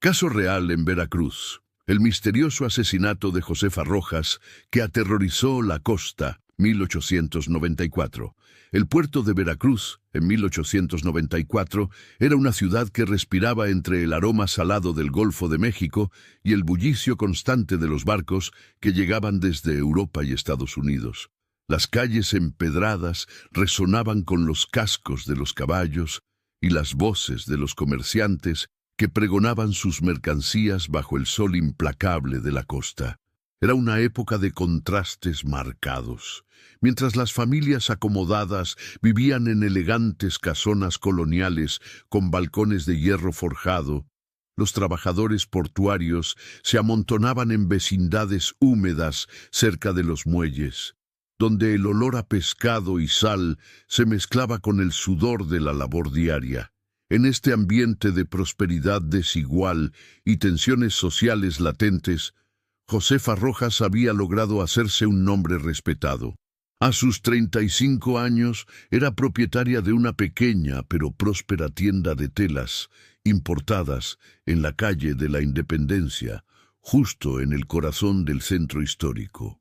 Caso real en Veracruz. El misterioso asesinato de Josefa Rojas que aterrorizó la costa, 1894. El puerto de Veracruz, en 1894, era una ciudad que respiraba entre el aroma salado del Golfo de México y el bullicio constante de los barcos que llegaban desde Europa y Estados Unidos. Las calles empedradas resonaban con los cascos de los caballos y las voces de los comerciantes que pregonaban sus mercancías bajo el sol implacable de la costa. Era una época de contrastes marcados. Mientras las familias acomodadas vivían en elegantes casonas coloniales con balcones de hierro forjado, los trabajadores portuarios se amontonaban en vecindades húmedas cerca de los muelles, donde el olor a pescado y sal se mezclaba con el sudor de la labor diaria. En este ambiente de prosperidad desigual y tensiones sociales latentes, Josefa Rojas había logrado hacerse un nombre respetado. A sus 35 años era propietaria de una pequeña pero próspera tienda de telas importadas en la calle de la Independencia, justo en el corazón del centro histórico.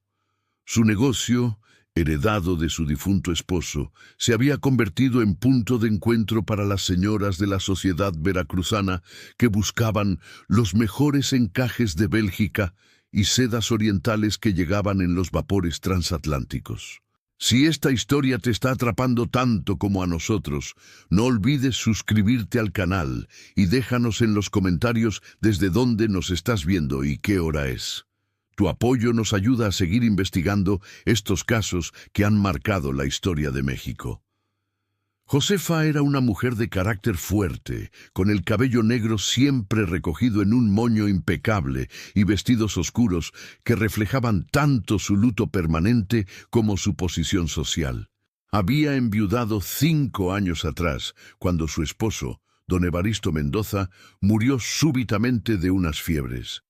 Su negocio, heredado de su difunto esposo, se había convertido en punto de encuentro para las señoras de la sociedad veracruzana que buscaban los mejores encajes de Bélgica y sedas orientales que llegaban en los vapores transatlánticos. Si esta historia te está atrapando tanto como a nosotros, no olvides suscribirte al canal y déjanos en los comentarios desde dónde nos estás viendo y qué hora es. Tu apoyo nos ayuda a seguir investigando estos casos que han marcado la historia de México. Josefa era una mujer de carácter fuerte, con el cabello negro siempre recogido en un moño impecable y vestidos oscuros que reflejaban tanto su luto permanente como su posición social. Había enviudado 5 años atrás, cuando su esposo, don Evaristo Mendoza, murió súbitamente de unas fiebres.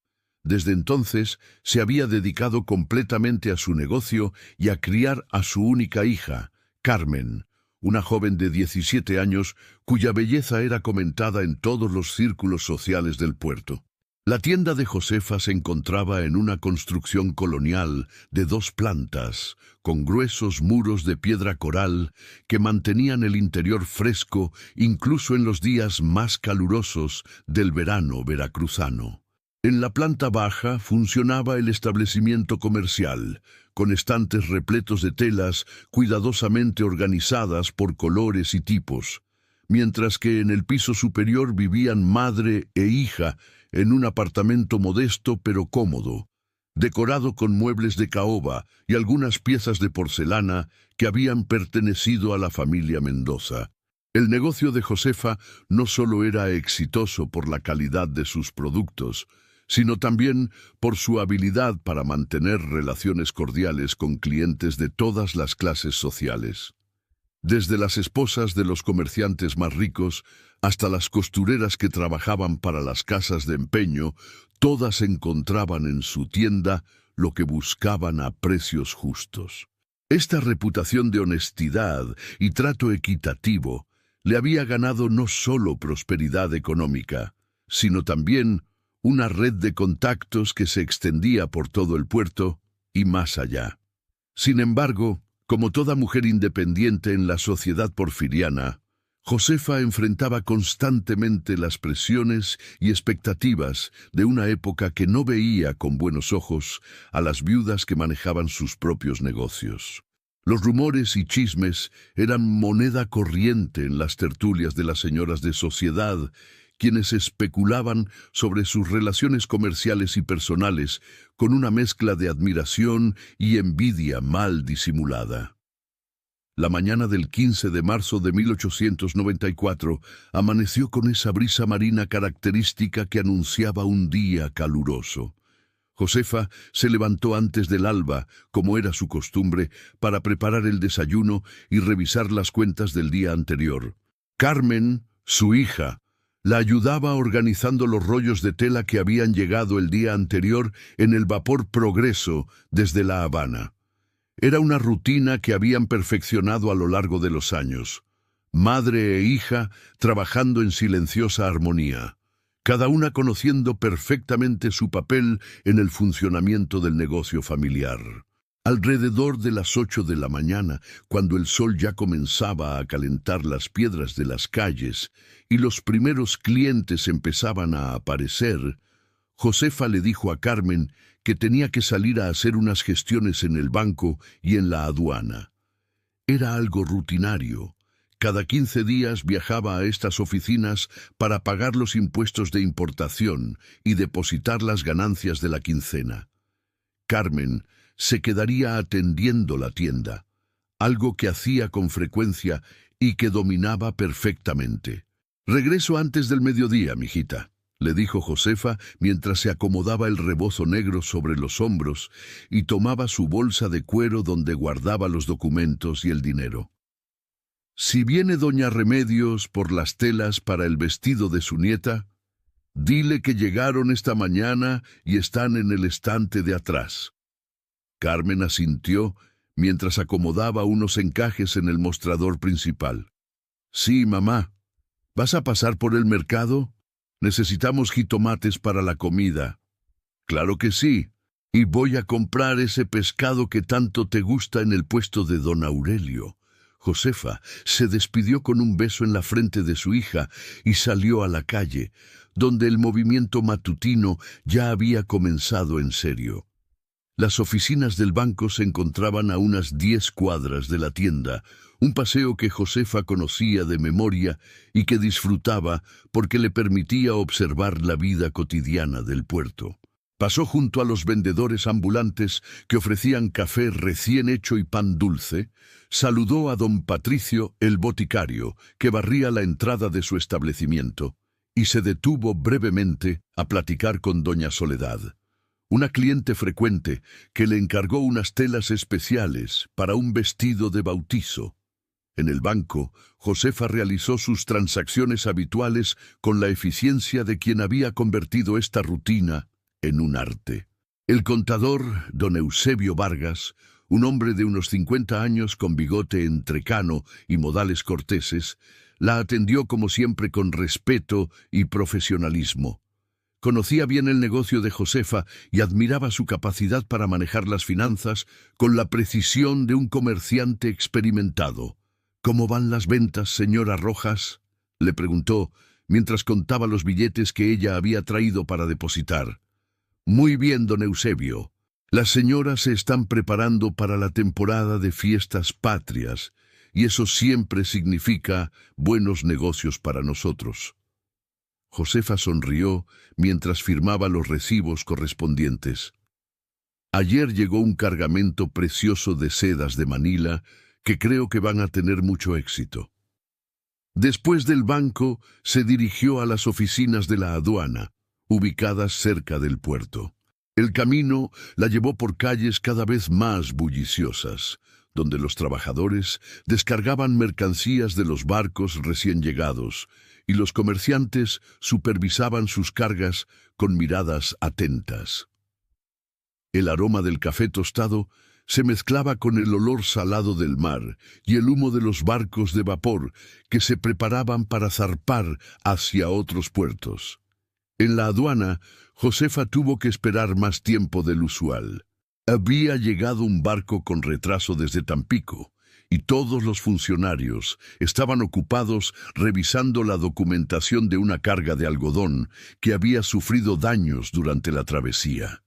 Desde entonces se había dedicado completamente a su negocio y a criar a su única hija, Carmen, una joven de 17 años cuya belleza era comentada en todos los círculos sociales del puerto. La tienda de Josefa se encontraba en una construcción colonial de 2 plantas, con gruesos muros de piedra coral que mantenían el interior fresco incluso en los días más calurosos del verano veracruzano. En la planta baja funcionaba el establecimiento comercial, con estantes repletos de telas cuidadosamente organizadas por colores y tipos, mientras que en el piso superior vivían madre e hija en un apartamento modesto pero cómodo, decorado con muebles de caoba y algunas piezas de porcelana que habían pertenecido a la familia Mendoza. El negocio de Josefa no solo era exitoso por la calidad de sus productos, sino también por su habilidad para mantener relaciones cordiales con clientes de todas las clases sociales. Desde las esposas de los comerciantes más ricos hasta las costureras que trabajaban para las casas de empeño, todas encontraban en su tienda lo que buscaban a precios justos. Esta reputación de honestidad y trato equitativo le había ganado no solo prosperidad económica, sino también una red de contactos que se extendía por todo el puerto y más allá. Sin embargo, como toda mujer independiente en la sociedad porfiriana, Josefa enfrentaba constantemente las presiones y expectativas de una época que no veía con buenos ojos a las viudas que manejaban sus propios negocios. Los rumores y chismes eran moneda corriente en las tertulias de las señoras de sociedad, quienes especulaban sobre sus relaciones comerciales y personales con una mezcla de admiración y envidia mal disimulada. La mañana del 15 de marzo de 1894 amaneció con esa brisa marina característica que anunciaba un día caluroso. Josefa se levantó antes del alba, como era su costumbre, para preparar el desayuno y revisar las cuentas del día anterior. Carmen, su hija, la ayudaba organizando los rollos de tela que habían llegado el día anterior en el vapor Progreso desde La Habana. Era una rutina que habían perfeccionado a lo largo de los años. Madre e hija trabajando en silenciosa armonía. cada una conociendo perfectamente su papel en el funcionamiento del negocio familiar. Alrededor de las 8 de la mañana, cuando el sol ya comenzaba a calentar las piedras de las calles y los primeros clientes empezaban a aparecer, Josefa le dijo a Carmen que tenía que salir a hacer unas gestiones en el banco y en la aduana. Era algo rutinario. Cada 15 días viajaba a estas oficinas para pagar los impuestos de importación y depositar las ganancias de la quincena. Carmen se quedaría atendiendo la tienda, algo que hacía con frecuencia y que dominaba perfectamente. «Regreso antes del mediodía, mijita», le dijo Josefa mientras se acomodaba el rebozo negro sobre los hombros y tomaba su bolsa de cuero donde guardaba los documentos y el dinero. «Si viene doña Remedios por las telas para el vestido de su nieta, dile que llegaron esta mañana y están en el estante de atrás». Carmen asintió mientras acomodaba unos encajes en el mostrador principal. «Sí, mamá. ¿Vas a pasar por el mercado? Necesitamos jitomates para la comida». «Claro que sí. Y voy a comprar ese pescado que tanto te gusta en el puesto de don Aurelio». Josefa se despidió con un beso en la frente de su hija y salió a la calle, donde el movimiento matutino ya había comenzado en serio. Las oficinas del banco se encontraban a unas 10 cuadras de la tienda, un paseo que Josefa conocía de memoria y que disfrutaba porque le permitía observar la vida cotidiana del puerto. Pasó junto a los vendedores ambulantes que ofrecían café recién hecho y pan dulce, saludó a don Patricio, el boticario, que barría la entrada de su establecimiento, y se detuvo brevemente a platicar con doña Soledad, una cliente frecuente que le encargó unas telas especiales para un vestido de bautizo. En el banco, Josefa realizó sus transacciones habituales con la eficiencia de quien había convertido esta rutina en un arte. El contador, don Eusebio Vargas, un hombre de unos 50 años con bigote entrecano y modales corteses, la atendió como siempre con respeto y profesionalismo. Conocía bien el negocio de Josefa y admiraba su capacidad para manejar las finanzas con la precisión de un comerciante experimentado. «¿Cómo van las ventas, señora Rojas?», le preguntó mientras contaba los billetes que ella había traído para depositar. «Muy bien, don Eusebio. Las señoras se están preparando para la temporada de fiestas patrias, y eso siempre significa buenos negocios para nosotros». Josefa sonrió mientras firmaba los recibos correspondientes. «Ayer llegó un cargamento precioso de sedas de Manila que creo que van a tener mucho éxito». Después del banco, se dirigió a las oficinas de la aduana, ubicadas cerca del puerto. El camino la llevó por calles cada vez más bulliciosas, donde los trabajadores descargaban mercancías de los barcos recién llegados, y los comerciantes supervisaban sus cargas con miradas atentas. El aroma del café tostado se mezclaba con el olor salado del mar y el humo de los barcos de vapor que se preparaban para zarpar hacia otros puertos. En la aduana, Josefa tuvo que esperar más tiempo del usual. Había llegado un barco con retraso desde Tampico, y todos los funcionarios estaban ocupados revisando la documentación de una carga de algodón que había sufrido daños durante la travesía.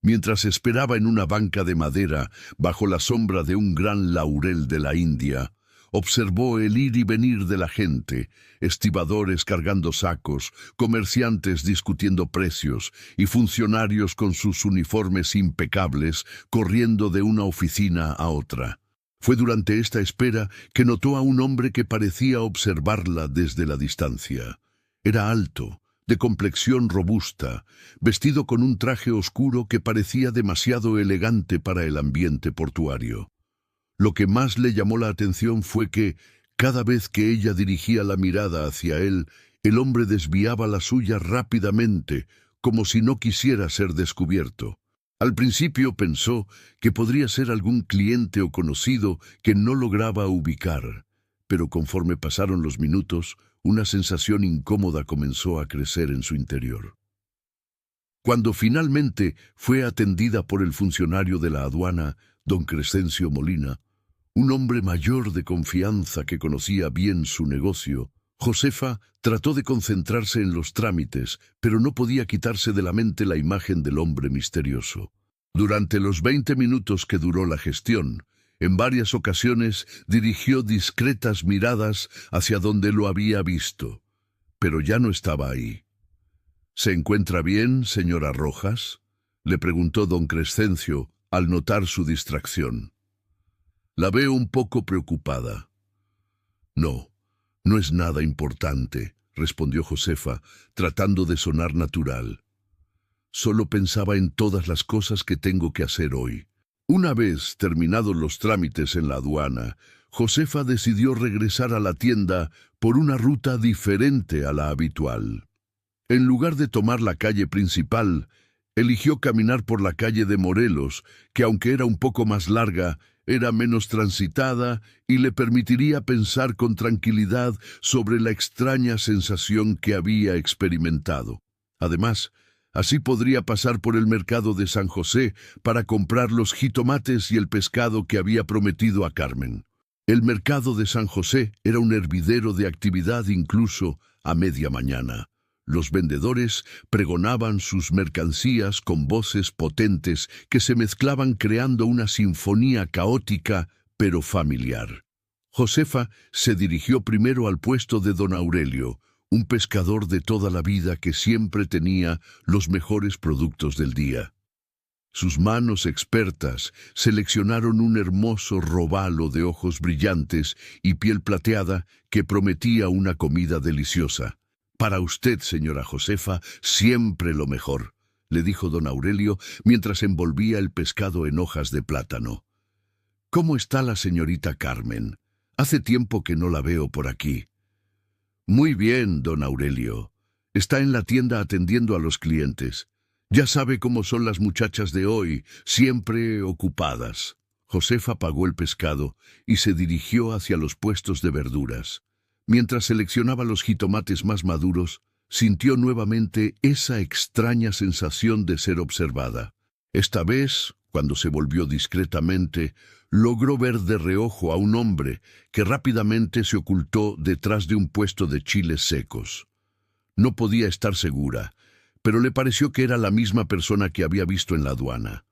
Mientras esperaba en una banca de madera bajo la sombra de un gran laurel de la India, observó el ir y venir de la gente, estibadores cargando sacos, comerciantes discutiendo precios y funcionarios con sus uniformes impecables corriendo de una oficina a otra. Fue durante esta espera que notó a un hombre que parecía observarla desde la distancia. Era alto, de complexión robusta, vestido con un traje oscuro que parecía demasiado elegante para el ambiente portuario. Lo que más le llamó la atención fue que, cada vez que ella dirigía la mirada hacia él, el hombre desviaba la suya rápidamente, como si no quisiera ser descubierto. Al principio pensó que podría ser algún cliente o conocido que no lograba ubicar, pero conforme pasaron los minutos, Una sensación incómoda comenzó a crecer en su interior. Cuando finalmente fue atendida por el funcionario de la aduana, don Crescencio Molina, un hombre mayor de confianza que conocía bien su negocio, Josefa trató de concentrarse en los trámites, pero no podía quitarse de la mente la imagen del hombre misterioso. Durante los 20 minutos que duró la gestión, en varias ocasiones dirigió discretas miradas hacia donde lo había visto, pero ya no estaba ahí. ¿Se encuentra bien, señora Rojas?, le preguntó don Crescencio al notar su distracción. La veo un poco preocupada. No, no es nada importante, respondió Josefa, tratando de sonar natural. Solo pensaba en todas las cosas que tengo que hacer hoy. Una vez terminados los trámites en la aduana, Josefa decidió regresar a la tienda por una ruta diferente a la habitual. En lugar de tomar la calle principal, eligió caminar por la calle de Morelos, que aunque era un poco más larga, era menos transitada y le permitiría pensar con tranquilidad sobre la extraña sensación que había experimentado. Además, así podría pasar por el mercado de San José para comprar los jitomates y el pescado que había prometido a Carmen. El mercado de San José era un hervidero de actividad incluso a media mañana. Los vendedores pregonaban sus mercancías con voces potentes que se mezclaban creando una sinfonía caótica pero familiar. Josefa se dirigió primero al puesto de don Aurelio, un pescador de toda la vida que siempre tenía los mejores productos del día. Sus manos expertas seleccionaron un hermoso robalo de ojos brillantes y piel plateada que prometía una comida deliciosa. «Para usted, señora Josefa, siempre lo mejor», le dijo don Aurelio mientras envolvía el pescado en hojas de plátano. «¿Cómo está la señorita Carmen? Hace tiempo que no la veo por aquí». «Muy bien, don Aurelio. Está en la tienda atendiendo a los clientes. Ya sabe cómo son las muchachas de hoy, siempre ocupadas». Josefa pagó el pescado y se dirigió hacia los puestos de verduras. Mientras seleccionaba los jitomates más maduros, sintió nuevamente esa extraña sensación de ser observada. Esta vez, cuando se volvió discretamente, logró ver de reojo a un hombre que rápidamente se ocultó detrás de un puesto de chiles secos. No podía estar segura, pero le pareció que era la misma persona que había visto en la aduana.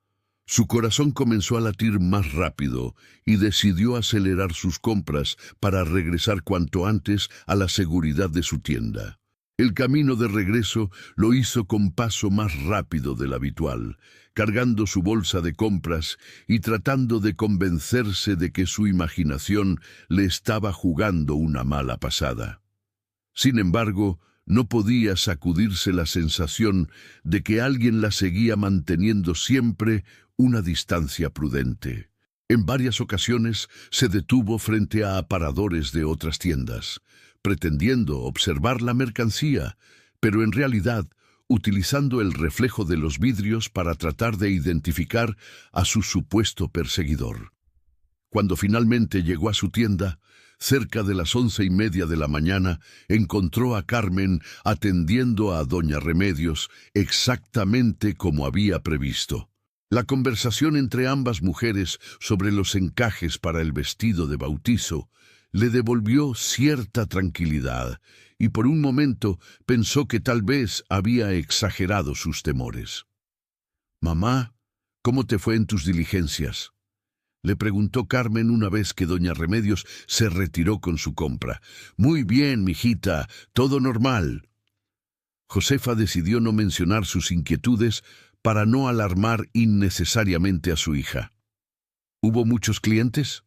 Su corazón comenzó a latir más rápido y decidió acelerar sus compras para regresar cuanto antes a la seguridad de su tienda. El camino de regreso lo hizo con paso más rápido del habitual, cargando su bolsa de compras y tratando de convencerse de que su imaginación le estaba jugando una mala pasada. Sin embargo, no podía sacudirse la sensación de que alguien la seguía manteniendo siempre una distancia prudente. En varias ocasiones se detuvo frente a aparadores de otras tiendas, pretendiendo observar la mercancía, pero en realidad utilizando el reflejo de los vidrios para tratar de identificar a su supuesto perseguidor. Cuando finalmente llegó a su tienda, cerca de las 11:30 de la mañana, encontró a Carmen atendiendo a doña Remedios exactamente como había previsto. La conversación entre ambas mujeres sobre los encajes para el vestido de bautizo le devolvió cierta tranquilidad y por un momento pensó que tal vez había exagerado sus temores. «Mamá, ¿cómo te fue en tus diligencias?», le preguntó Carmen una vez que doña Remedios se retiró con su compra. «Muy bien, mijita, todo normal». Josefa decidió no mencionar sus inquietudes para no alarmar innecesariamente a su hija. ¿Hubo muchos clientes?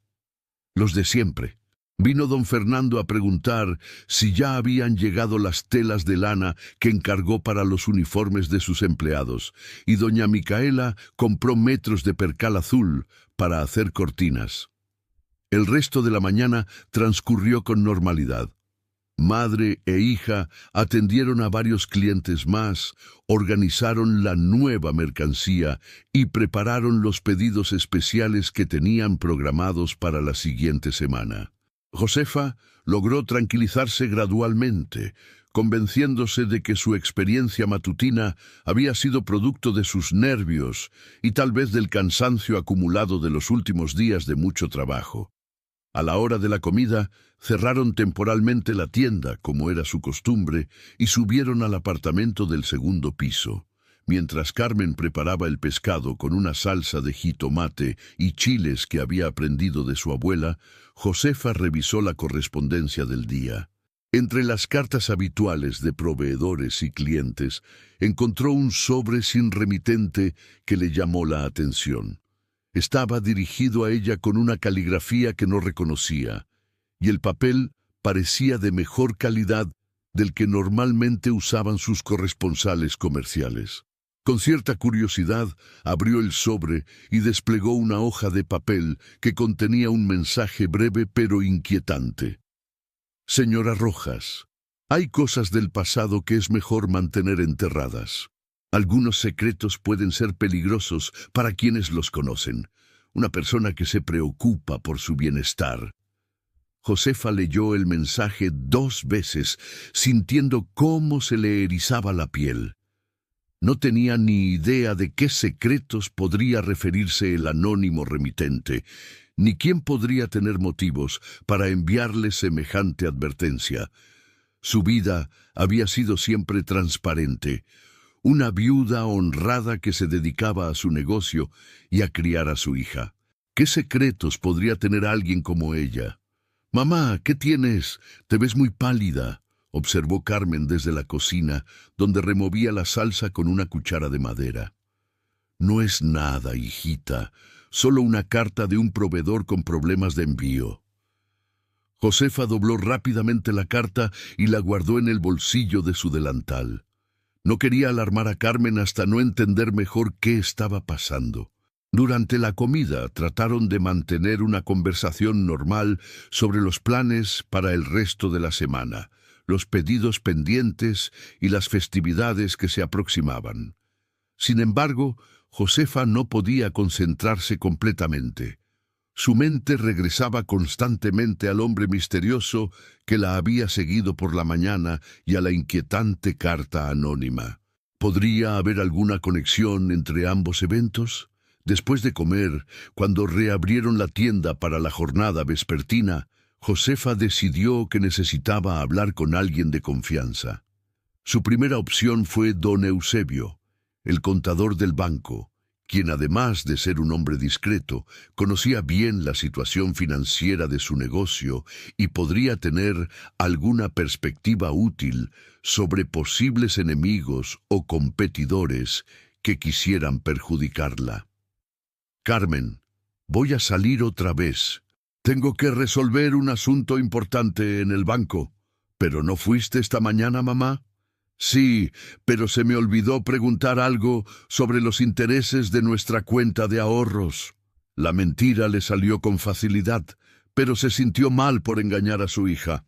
Los de siempre. Vino don Fernando a preguntar si ya habían llegado las telas de lana que encargó para los uniformes de sus empleados, y doña Micaela compró metros de percal azul para hacer cortinas. El resto de la mañana transcurrió con normalidad. Madre e hija atendieron a varios clientes más, organizaron la nueva mercancía y prepararon los pedidos especiales que tenían programados para la siguiente semana. Josefa logró tranquilizarse gradualmente, convenciéndose de que su experiencia matutina había sido producto de sus nervios y tal vez del cansancio acumulado de los últimos días de mucho trabajo. A la hora de la comida, cerraron temporalmente la tienda, como era su costumbre, y subieron al apartamento del segundo piso. Mientras Carmen preparaba el pescado con una salsa de jitomate y chiles que había aprendido de su abuela, Josefa revisó la correspondencia del día. Entre las cartas habituales de proveedores y clientes, encontró un sobre sin remitente que le llamó la atención. Estaba dirigido a ella con una caligrafía que no reconocía, y el papel parecía de mejor calidad del que normalmente usaban sus corresponsales comerciales. Con cierta curiosidad, abrió el sobre y desplegó una hoja de papel que contenía un mensaje breve pero inquietante. Señora Rojas, hay cosas del pasado que es mejor mantener enterradas. Algunos secretos pueden ser peligrosos para quienes los conocen. Una persona que se preocupa por su bienestar. Josefa leyó el mensaje 2 veces, sintiendo cómo se le erizaba la piel. No tenía ni idea de qué secretos podría referirse el anónimo remitente, ni quién podría tener motivos para enviarle semejante advertencia. Su vida había sido siempre transparente, una viuda honrada que se dedicaba a su negocio y a criar a su hija. ¿Qué secretos podría tener alguien como ella? «Mamá, ¿qué tienes? Te ves muy pálida», observó Carmen desde la cocina, donde removía la salsa con una cuchara de madera. «No es nada, hijita, solo una carta de un proveedor con problemas de envío». Josefa dobló rápidamente la carta y la guardó en el bolsillo de su delantal. No quería alarmar a Carmen hasta no entender mejor qué estaba pasando. Durante la comida trataron de mantener una conversación normal sobre los planes para el resto de la semana, los pedidos pendientes y las festividades que se aproximaban. Sin embargo, Josefa no podía concentrarse completamente. Su mente regresaba constantemente al hombre misterioso que la había seguido por la mañana y a la inquietante carta anónima. ¿Podría haber alguna conexión entre ambos eventos? Después de comer, cuando reabrieron la tienda para la jornada vespertina, Josefa decidió que necesitaba hablar con alguien de confianza. Su primera opción fue don Eusebio, el contador del banco, quien además de ser un hombre discreto, conocía bien la situación financiera de su negocio y podría tener alguna perspectiva útil sobre posibles enemigos o competidores que quisieran perjudicarla. «Carmen, voy a salir otra vez. Tengo que resolver un asunto importante en el banco. ¿Pero no fuiste esta mañana, mamá?» «Sí, pero se me olvidó preguntar algo sobre los intereses de nuestra cuenta de ahorros». La mentira le salió con facilidad, pero se sintió mal por engañar a su hija.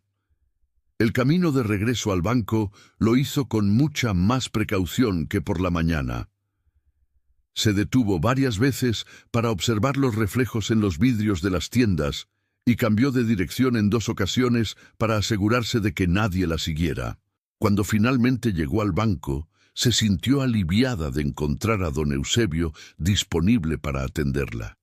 El camino de regreso al banco lo hizo con mucha más precaución que por la mañana. Se detuvo varias veces para observar los reflejos en los vidrios de las tiendas y cambió de dirección en 2 ocasiones para asegurarse de que nadie la siguiera. Cuando finalmente llegó al banco, se sintió aliviada de encontrar a don Eusebio disponible para atenderla.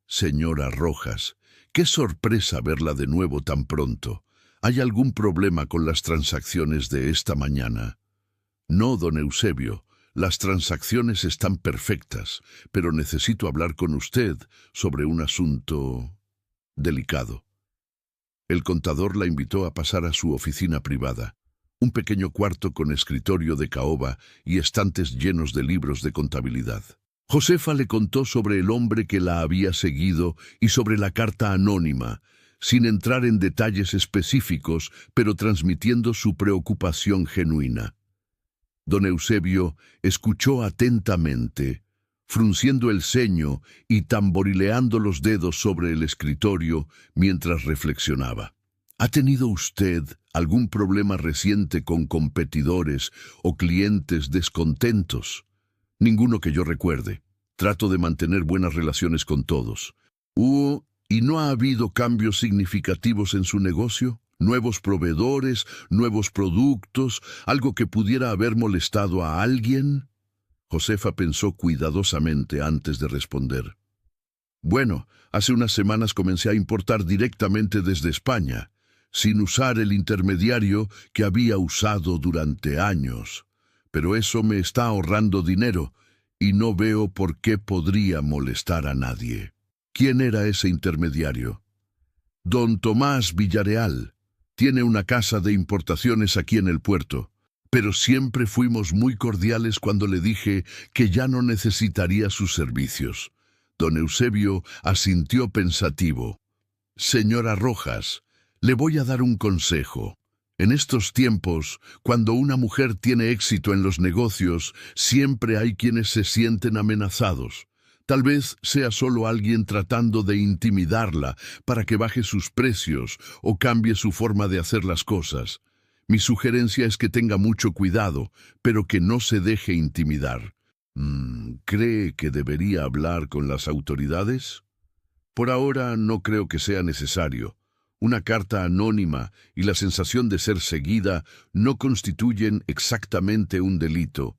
«Señora Rojas, qué sorpresa verla de nuevo tan pronto. ¿Hay algún problema con las transacciones de esta mañana?» «No, don Eusebio. Las transacciones están perfectas, pero necesito hablar con usted sobre un asunto delicado». El contador la invitó a pasar a su oficina privada, un pequeño cuarto con escritorio de caoba y estantes llenos de libros de contabilidad. Josefa le contó sobre el hombre que la había seguido y sobre la carta anónima, sin entrar en detalles específicos, pero transmitiendo su preocupación genuina. Don Eusebio escuchó atentamente, frunciendo el ceño y tamborileando los dedos sobre el escritorio mientras reflexionaba. ¿Ha tenido usted algún problema reciente con competidores o clientes descontentos? Ninguno que yo recuerde. Trato de mantener buenas relaciones con todos. ¿Y no ha habido cambios significativos en su negocio? ¿Nuevos proveedores, nuevos productos, algo que pudiera haber molestado a alguien? Josefa pensó cuidadosamente antes de responder. Bueno, hace unas semanas comencé a importar directamente desde España, sin usar el intermediario que había usado durante años. Pero eso me está ahorrando dinero y no veo por qué podría molestar a nadie. ¿Quién era ese intermediario? Don Tomás Villareal. Tiene una casa de importaciones aquí en el puerto, pero siempre fuimos muy cordiales cuando le dije que ya no necesitaría sus servicios. Don Eusebio asintió pensativo. Señora Rojas, le voy a dar un consejo. En estos tiempos, cuando una mujer tiene éxito en los negocios, siempre hay quienes se sienten amenazados. Tal vez sea solo alguien tratando de intimidarla para que baje sus precios o cambie su forma de hacer las cosas. Mi sugerencia es que tenga mucho cuidado, pero que no se deje intimidar. ¿Cree que debería hablar con las autoridades? Por ahora no creo que sea necesario. Una carta anónima y la sensación de ser seguida no constituyen exactamente un delito.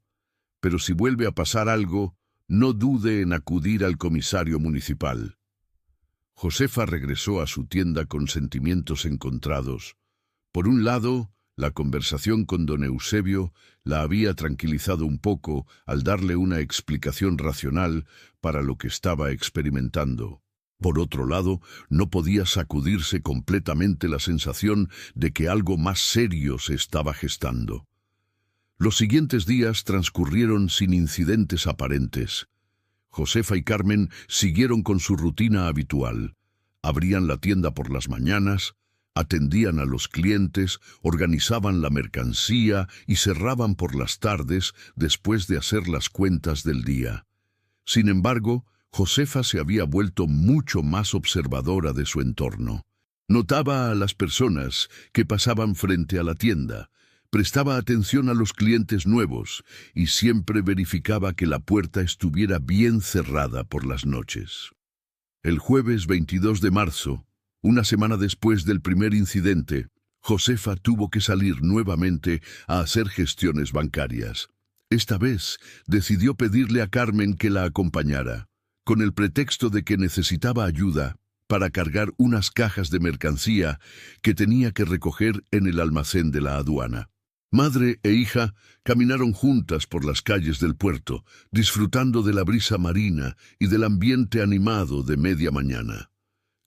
Pero si vuelve a pasar algo, no dude en acudir al comisario municipal. Josefa regresó a su tienda con sentimientos encontrados. Por un lado, la conversación con don Eusebio la había tranquilizado un poco al darle una explicación racional para lo que estaba experimentando. Por otro lado, no podía sacudirse completamente la sensación de que algo más serio se estaba gestando. Los siguientes días transcurrieron sin incidentes aparentes. Josefa y Carmen siguieron con su rutina habitual. Abrían la tienda por las mañanas, atendían a los clientes, organizaban la mercancía y cerraban por las tardes después de hacer las cuentas del día. Sin embargo, Josefa se había vuelto mucho más observadora de su entorno. Notaba a las personas que pasaban frente a la tienda, prestaba atención a los clientes nuevos y siempre verificaba que la puerta estuviera bien cerrada por las noches. El jueves 22 de marzo, una semana después del primer incidente, Josefa tuvo que salir nuevamente a hacer gestiones bancarias. Esta vez decidió pedirle a Carmen que la acompañara, con el pretexto de que necesitaba ayuda para cargar unas cajas de mercancía que tenía que recoger en el almacén de la aduana. Madre e hija caminaron juntas por las calles del puerto, disfrutando de la brisa marina y del ambiente animado de media mañana.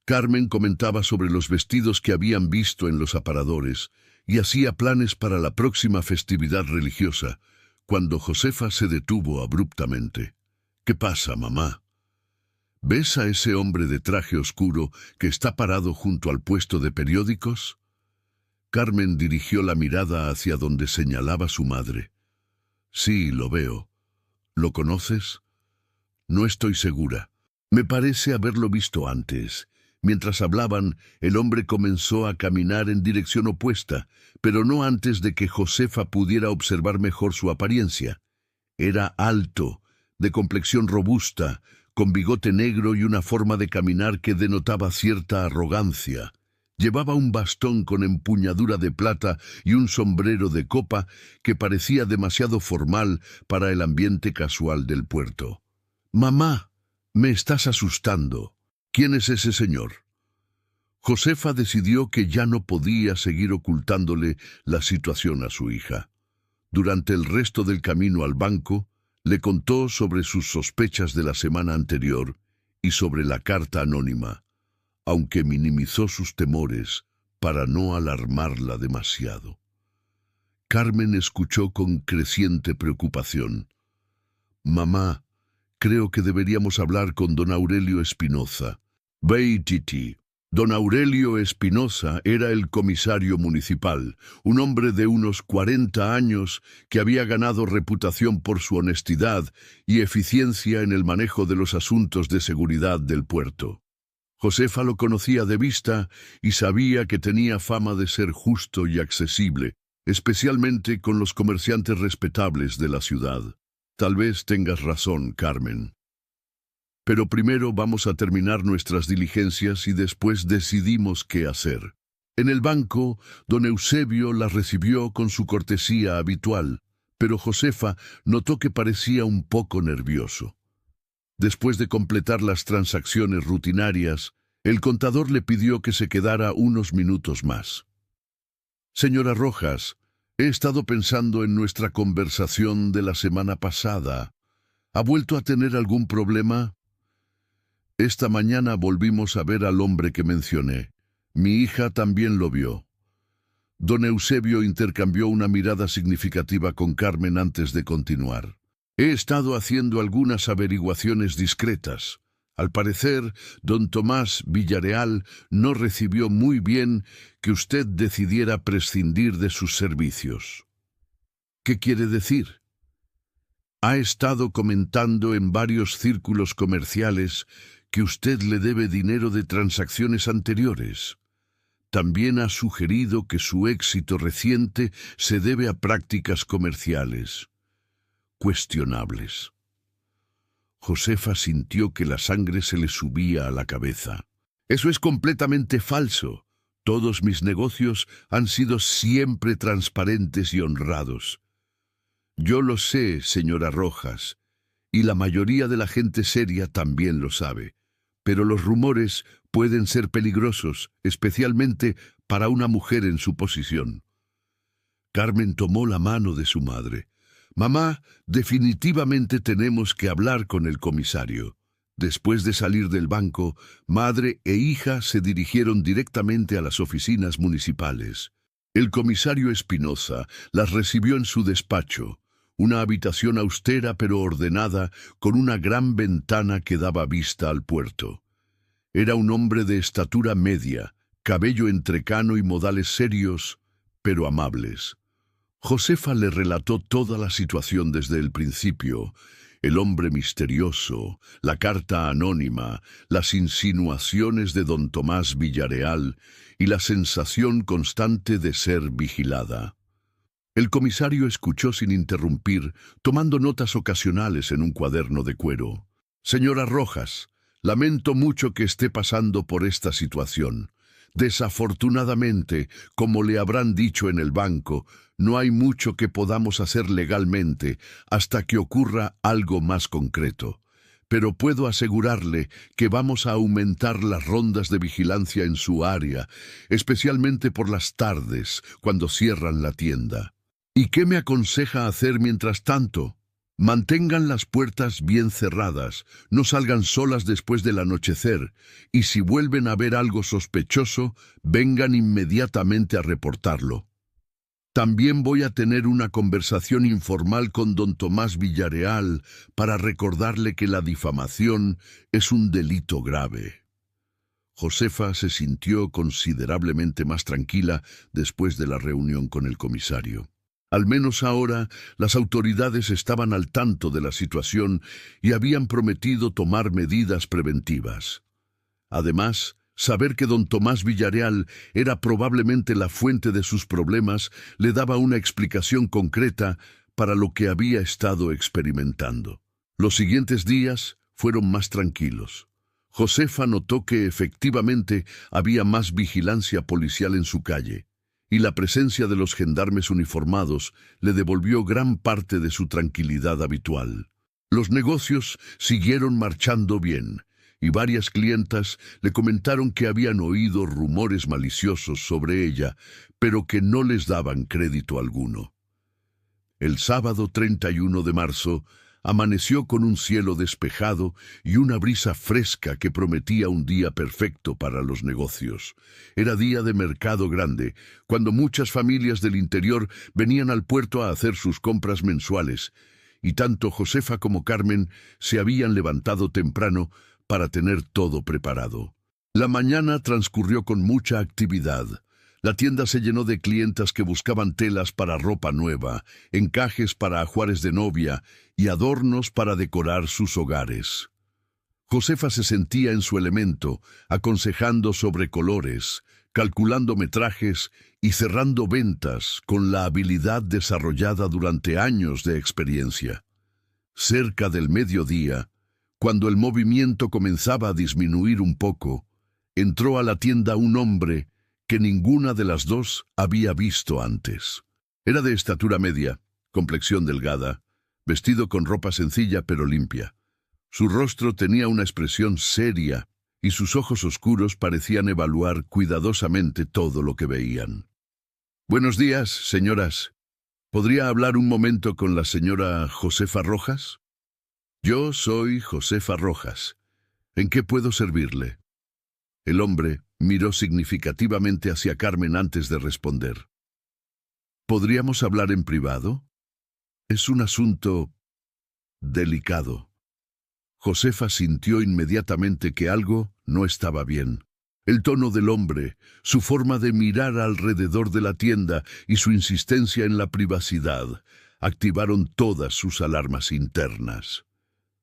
Carmen comentaba sobre los vestidos que habían visto en los aparadores y hacía planes para la próxima festividad religiosa, cuando Josefa se detuvo abruptamente. «¿Qué pasa, mamá? ¿Ves a ese hombre de traje oscuro que está parado junto al puesto de periódicos?» Carmen dirigió la mirada hacia donde señalaba su madre. «Sí, lo veo. ¿Lo conoces?» «No estoy segura. Me parece haberlo visto antes». Mientras hablaban, el hombre comenzó a caminar en dirección opuesta, pero no antes de que Josefa pudiera observar mejor su apariencia. Era alto, de complexión robusta, con bigote negro y una forma de caminar que denotaba cierta arrogancia. Llevaba un bastón con empuñadura de plata y un sombrero de copa que parecía demasiado formal para el ambiente casual del puerto. «Mamá, me estás asustando. ¿Quién es ese señor?» Josefa decidió que ya no podía seguir ocultándole la situación a su hija. Durante el resto del camino al banco, le contó sobre sus sospechas de la semana anterior y sobre la carta anónima, aunque minimizó sus temores para no alarmarla demasiado. Carmen escuchó con creciente preocupación. «Mamá, creo que deberíamos hablar con don Aurelio Espinoza». «Ve, Titi». Don Aurelio Espinoza era el comisario municipal, un hombre de unos 40 años que había ganado reputación por su honestidad y eficiencia en el manejo de los asuntos de seguridad del puerto. Josefa lo conocía de vista y sabía que tenía fama de ser justo y accesible, especialmente con los comerciantes respetables de la ciudad. «Tal vez tengas razón, Carmen. pero primero vamos a terminar nuestras diligencias y después decidimos qué hacer. En el banco, don Eusebio la recibió con su cortesía habitual, pero Josefa notó que parecía un poco nervioso. Después de completar las transacciones rutinarias, el contador le pidió que se quedara unos minutos más. Señora Rojas, he estado pensando en nuestra conversación de la semana pasada. ¿Ha vuelto a tener algún problema? Esta mañana volvimos a ver al hombre que mencioné. Mi hija también lo vio. Don Eusebio intercambió una mirada significativa con Carmen antes de continuar. He estado haciendo algunas averiguaciones discretas. Al parecer, don Tomás Villareal no recibió muy bien que usted decidiera prescindir de sus servicios. ¿Qué quiere decir? Ha estado comentando en varios círculos comerciales que usted le debe dinero de transacciones anteriores. También ha sugerido que su éxito reciente se debe a prácticas comerciales cuestionables. Josefa sintió que la sangre se le subía a la cabeza. Eso es completamente falso. Todos mis negocios han sido siempre transparentes y honrados. Yo lo sé, señora Rojas, y la mayoría de la gente seria también lo sabe. Pero los rumores pueden ser peligrosos, especialmente para una mujer en su posición. Carmen tomó la mano de su madre. Mamá, definitivamente tenemos que hablar con el comisario. Después de salir del banco, madre e hija se dirigieron directamente a las oficinas municipales. El comisario Espinoza las recibió en su despacho, una habitación austera pero ordenada, con una gran ventana que daba vista al puerto. Era un hombre de estatura media, cabello entrecano y modales serios, pero amables. Josefa le relató toda la situación desde el principio: el hombre misterioso, la carta anónima, las insinuaciones de don Tomás Villareal y la sensación constante de ser vigilada. El comisario escuchó sin interrumpir, tomando notas ocasionales en un cuaderno de cuero. Señora Rojas, lamento mucho que esté pasando por esta situación. Desafortunadamente, como le habrán dicho en el banco, no hay mucho que podamos hacer legalmente hasta que ocurra algo más concreto. Pero puedo asegurarle que vamos a aumentar las rondas de vigilancia en su área, especialmente por las tardes, cuando cierran la tienda. ¿Y qué me aconseja hacer mientras tanto? Mantengan las puertas bien cerradas, no salgan solas después del anochecer, y si vuelven a ver algo sospechoso, vengan inmediatamente a reportarlo. También voy a tener una conversación informal con don Tomás Villareal para recordarle que la difamación es un delito grave. Josefa se sintió considerablemente más tranquila después de la reunión con el comisario. Al menos ahora las autoridades estaban al tanto de la situación y habían prometido tomar medidas preventivas. Además, saber que don Tomás Villareal era probablemente la fuente de sus problemas le daba una explicación concreta para lo que había estado experimentando. Los siguientes días fueron más tranquilos. Josefa notó que efectivamente había más vigilancia policial en su calle, y la presencia de los gendarmes uniformados le devolvió gran parte de su tranquilidad habitual. Los negocios siguieron marchando bien, y varias clientas le comentaron que habían oído rumores maliciosos sobre ella, pero que no les daban crédito alguno. El sábado 31 de marzo amaneció con un cielo despejado y una brisa fresca que prometía un día perfecto para los negocios. Era día de mercado grande, cuando muchas familias del interior venían al puerto a hacer sus compras mensuales, y tanto Josefa como Carmen se habían levantado temprano para tener todo preparado. La mañana transcurrió con mucha actividad. La tienda se llenó de clientas que buscaban telas para ropa nueva, encajes para ajuares de novia y adornos para decorar sus hogares. Josefa se sentía en su elemento, aconsejando sobre colores, calculando metrajes y cerrando ventas con la habilidad desarrollada durante años de experiencia. Cerca del mediodía, Cuando el movimiento comenzaba a disminuir un poco, entró a la tienda un hombre que ninguna de las dos había visto antes. Era de estatura media, complexión delgada, vestido con ropa sencilla pero limpia. Su rostro tenía una expresión seria y sus ojos oscuros parecían evaluar cuidadosamente todo lo que veían. «Buenos días, señoras. ¿Podría hablar un momento con la señora Josefa Rojas?» «Yo soy Josefa Rojas. ¿En qué puedo servirle?» El hombre miró significativamente hacia Carmen antes de responder. «¿Podríamos hablar en privado? Es un asunto delicado». Josefa sintió inmediatamente que algo no estaba bien. El tono del hombre, su forma de mirar alrededor de la tienda y su insistencia en la privacidad activaron todas sus alarmas internas.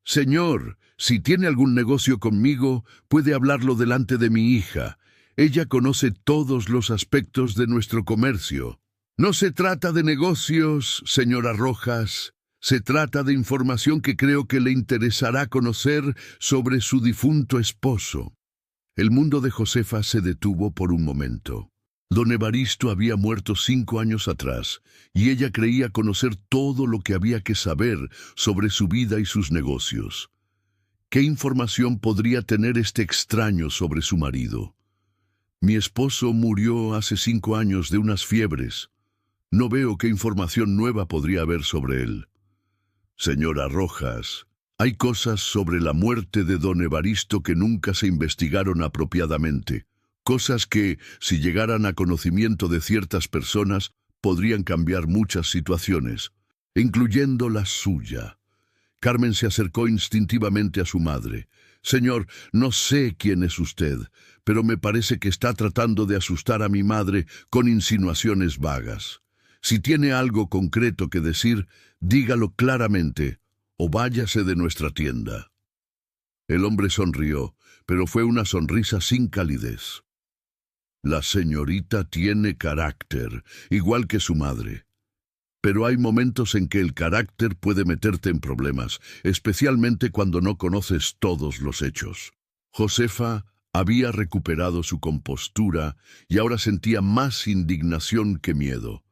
«Señor, si tiene algún negocio conmigo, puede hablarlo delante de mi hija. Ella conoce todos los aspectos de nuestro comercio». «No se trata de negocios, señora Rojas. Se trata de información que creo que le interesará conocer sobre su difunto esposo». El mundo de Josefa se detuvo por un momento. Don Evaristo había muerto 5 años atrás, y ella creía conocer todo lo que había que saber sobre su vida y sus negocios. ¿Qué información podría tener este extraño sobre su marido? «Mi esposo murió hace 5 años de unas fiebres. No veo qué información nueva podría haber sobre él». «Señora Rojas, hay cosas sobre la muerte de don Evaristo que nunca se investigaron apropiadamente, cosas que, si llegaran a conocimiento de ciertas personas, podrían cambiar muchas situaciones, incluyendo la suya». Carmen se acercó instintivamente a su madre. «Señor, no sé quién es usted, pero me parece que está tratando de asustar a mi madre con insinuaciones vagas. Si tiene algo concreto que decir, dígalo claramente, o váyase de nuestra tienda». El hombre sonrió, pero fue una sonrisa sin calidez. «La señorita tiene carácter, igual que su madre. Pero hay momentos en que el carácter puede meterte en problemas, especialmente cuando no conoces todos los hechos». Josefa había recuperado su compostura y ahora sentía más indignación que miedo.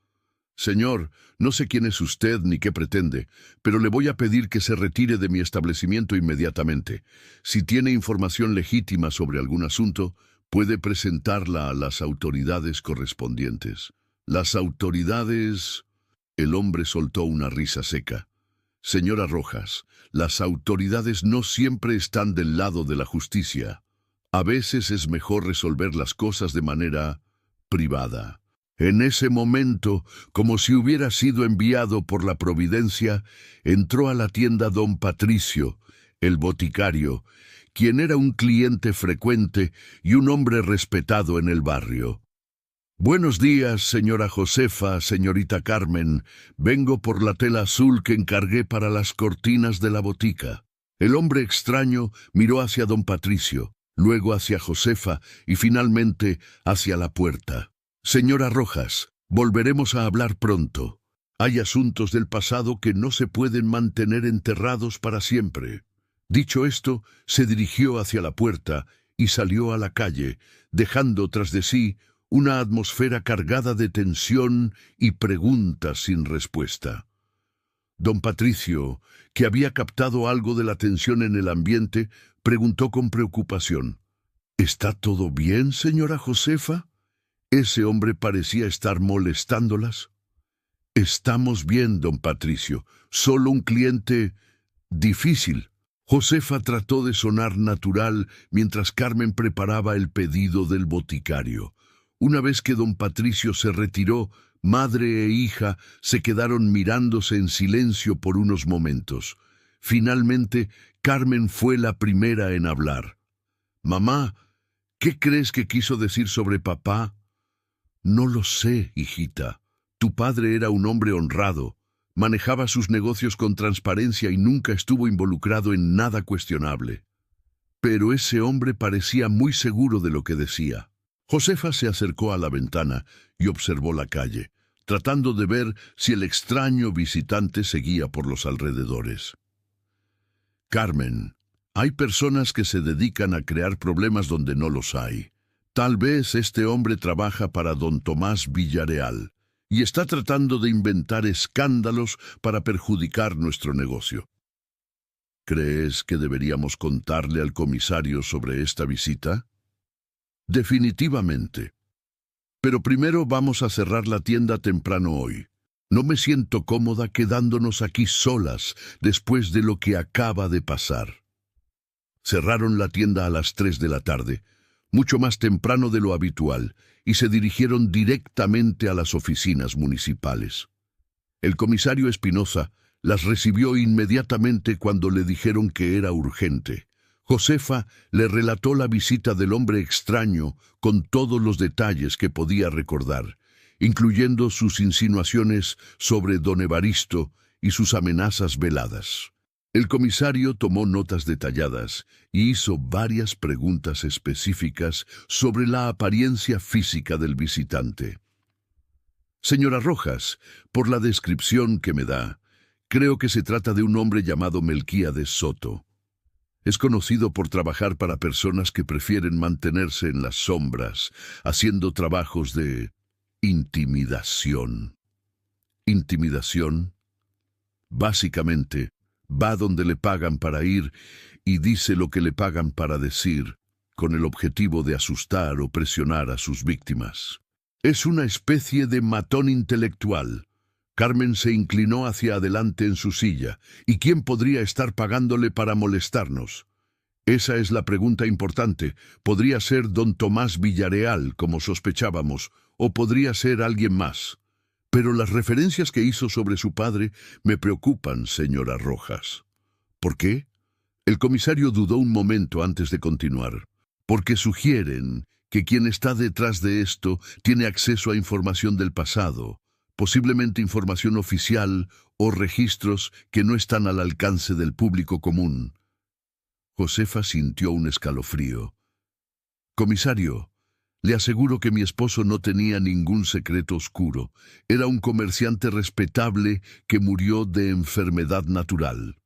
«Señor, no sé quién es usted ni qué pretende, pero le voy a pedir que se retire de mi establecimiento inmediatamente. Si tiene información legítima sobre algún asunto, puede presentarla a las autoridades correspondientes». «Las autoridades...» El hombre soltó una risa seca. «Señora Rojas, las autoridades no siempre están del lado de la justicia. A veces es mejor resolver las cosas de manera privada». En ese momento, como si hubiera sido enviado por la providencia, entró a la tienda don Patricio, el boticario, quien era un cliente frecuente y un hombre respetado en el barrio. «Buenos días, señora Josefa, señorita Carmen. Vengo por la tela azul que encargué para las cortinas de la botica». El hombre extraño miró hacia don Patricio, luego hacia Josefa y finalmente hacia la puerta. «Señora Rojas, volveremos a hablar pronto. Hay asuntos del pasado que no se pueden mantener enterrados para siempre». Dicho esto, se dirigió hacia la puerta y salió a la calle, dejando tras de sí una atmósfera cargada de tensión y preguntas sin respuesta. Don Patricio, que había captado algo de la tensión en el ambiente, preguntó con preocupación: «¿Está todo bien, señora Josefa? Ese hombre parecía estar molestándolas». «Estamos bien, don Patricio. Solo un cliente difícil». Josefa trató de sonar natural mientras Carmen preparaba el pedido del boticario. Una vez que don Patricio se retiró, madre e hija se quedaron mirándose en silencio por unos momentos. Finalmente, Carmen fue la primera en hablar. «Mamá, ¿qué crees que quiso decir sobre papá?» «No lo sé, hijita. Tu padre era un hombre honrado. Manejaba sus negocios con transparencia y nunca estuvo involucrado en nada cuestionable. Pero ese hombre parecía muy seguro de lo que decía». Josefa se acercó a la ventana y observó la calle, tratando de ver si el extraño visitante seguía por los alrededores. «Carmen, Hay personas que se dedican a crear problemas donde no los hay. Tal vez este hombre trabaja para don Tomás Villareal y está tratando de inventar escándalos para perjudicar nuestro negocio. ¿Crees que deberíamos contarle al comisario sobre esta visita? Definitivamente. Pero primero vamos a cerrar la tienda temprano hoy. No me siento cómoda quedándonos aquí solas después de lo que acaba de pasar. Cerraron la tienda a las 3 de la tarde, mucho más temprano de lo habitual, y se dirigieron directamente a las oficinas municipales. El comisario Espinosa las recibió inmediatamente cuando le dijeron que era urgente. Josefa le relató la visita del hombre extraño con todos los detalles que podía recordar, incluyendo sus insinuaciones sobre don Evaristo y sus amenazas veladas. El comisario tomó notas detalladas y hizo varias preguntas específicas sobre la apariencia física del visitante. Señora Rojas, por la descripción que me da, creo que se trata de un hombre llamado Melquíades Soto. Es conocido por trabajar para personas que prefieren mantenerse en las sombras, haciendo trabajos de intimidación. ¿Intimidación? Básicamente, va donde le pagan para ir y dice lo que le pagan para decir, con el objetivo de asustar o presionar a sus víctimas. Es una especie de matón intelectual. Carmen se inclinó hacia adelante en su silla. ¿Y quién podría estar pagándole para molestarnos? Esa es la pregunta importante. Podría ser don Tomás Villareal, como sospechábamos, o podría ser alguien más. Pero las referencias que hizo sobre su padre me preocupan, señora Rojas. ¿Por qué? El comisario dudó un momento antes de continuar. Porque sugieren que quien está detrás de esto tiene acceso a información del pasado, posiblemente información oficial o registros que no están al alcance del público común. Josefa sintió un escalofrío. Comisario, le aseguro que mi esposo no tenía ningún secreto oscuro. Era un comerciante respetable que murió de enfermedad natural.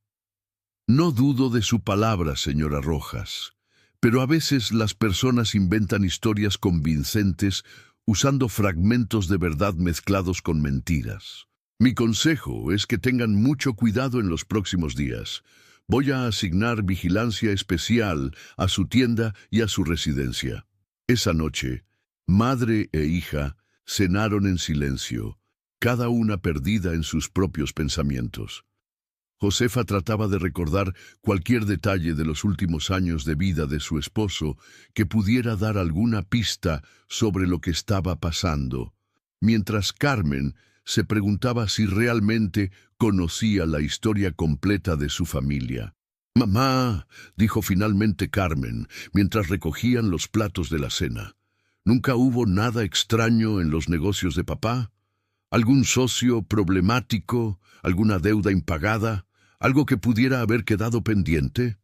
No dudo de su palabra, señora Rojas, pero a veces las personas inventan historias convincentes usando fragmentos de verdad mezclados con mentiras. Mi consejo es que tengan mucho cuidado en los próximos días. Voy a asignar vigilancia especial a su tienda y a su residencia. Esa noche, madre e hija cenaron en silencio, cada una perdida en sus propios pensamientos. Josefa trataba de recordar cualquier detalle de los últimos años de vida de su esposo que pudiera dar alguna pista sobre lo que estaba pasando, mientras Carmen se preguntaba si realmente conocía la historia completa de su familia. «Mamá», dijo finalmente Carmen, mientras recogían los platos de la cena, «¿nunca hubo nada extraño en los negocios de papá? ¿Algún socio problemático? ¿Alguna deuda impagada? ¿Algo que pudiera haber quedado pendiente?»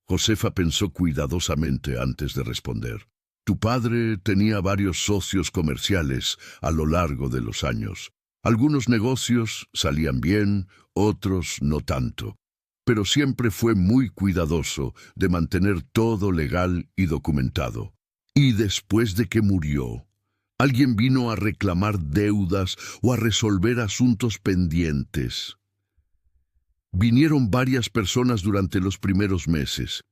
Josefa pensó cuidadosamente antes de responder. «Tu padre tenía varios socios comerciales a lo largo de los años. Algunos negocios salían bien, otros no tanto. Pero siempre fue muy cuidadoso de mantener todo legal y documentado. Y después de que murió, alguien vino a reclamar deudas o a resolver asuntos pendientes. Vinieron varias personas durante los primeros meses,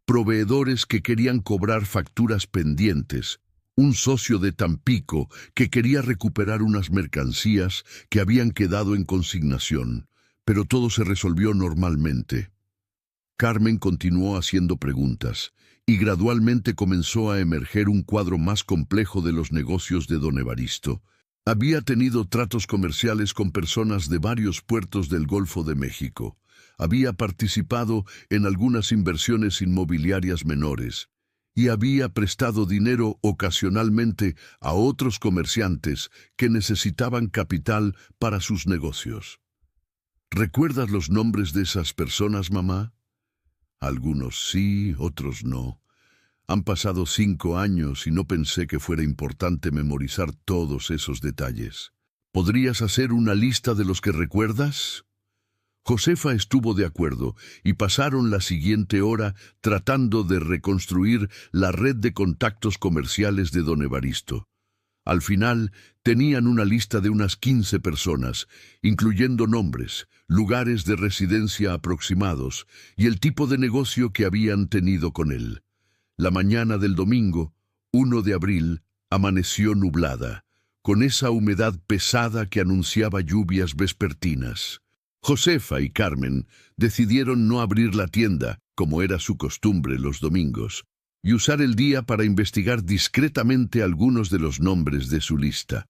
proveedores que querían cobrar facturas pendientes, un socio de Tampico que quería recuperar unas mercancías que habían quedado en consignación, pero todo se resolvió normalmente. Carmen continuó haciendo preguntas, y gradualmente comenzó a emerger un cuadro más complejo de los negocios de don Evaristo. Había tenido tratos comerciales con personas de varios puertos del Golfo de México. Había participado en algunas inversiones inmobiliarias menores y había prestado dinero ocasionalmente a otros comerciantes que necesitaban capital para sus negocios. ¿Recuerdas los nombres de esas personas, mamá? Algunos sí, otros no. Han pasado 5 años y no pensé que fuera importante memorizar todos esos detalles. ¿Podrías hacer una lista de los que recuerdas? Josefa estuvo de acuerdo y pasaron la siguiente hora tratando de reconstruir la red de contactos comerciales de don Evaristo. Al final, tenían una lista de unas 15 personas, incluyendo nombres, lugares de residencia aproximados y el tipo de negocio que habían tenido con él. La mañana del domingo, 1 de abril, amaneció nublada, con esa humedad pesada que anunciaba lluvias vespertinas. Josefa y Carmen decidieron no abrir la tienda, como era su costumbre los domingos, y usar el día para investigar discretamente algunos de los nombres de su lista.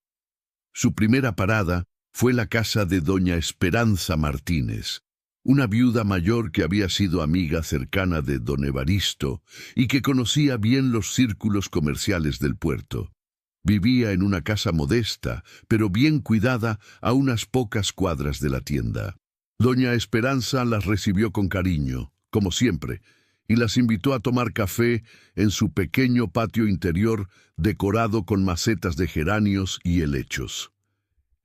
Su primera parada fue la casa de doña Esperanza Martínez, una viuda mayor que había sido amiga cercana de don Evaristo y que conocía bien los círculos comerciales del puerto. Vivía en una casa modesta, pero bien cuidada, a unas pocas cuadras de la tienda. Doña Esperanza las recibió con cariño, como siempre, y las invitó a tomar café en su pequeño patio interior decorado con macetas de geranios y helechos.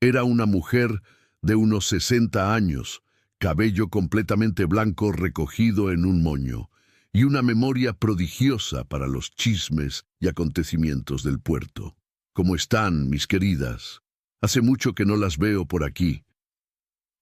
Era una mujer de unos 60 años, cabello completamente blanco recogido en un moño, y una memoria prodigiosa para los chismes y acontecimientos del puerto. ¿Cómo están, mis queridas? Hace mucho que no las veo por aquí.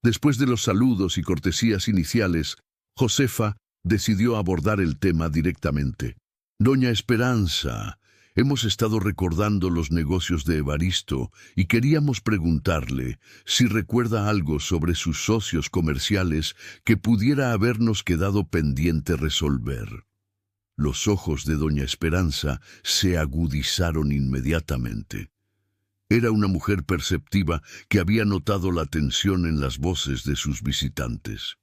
Después de los saludos y cortesías iniciales, Josefa decidió abordar el tema directamente. Doña Esperanza, hemos estado recordando los negocios de Evaristo y queríamos preguntarle si recuerda algo sobre sus socios comerciales que pudiera habernos quedado pendiente resolver. Los ojos de doña Esperanza se agudizaron inmediatamente. Era una mujer perceptiva que había notado la tensión en las voces de sus visitantes.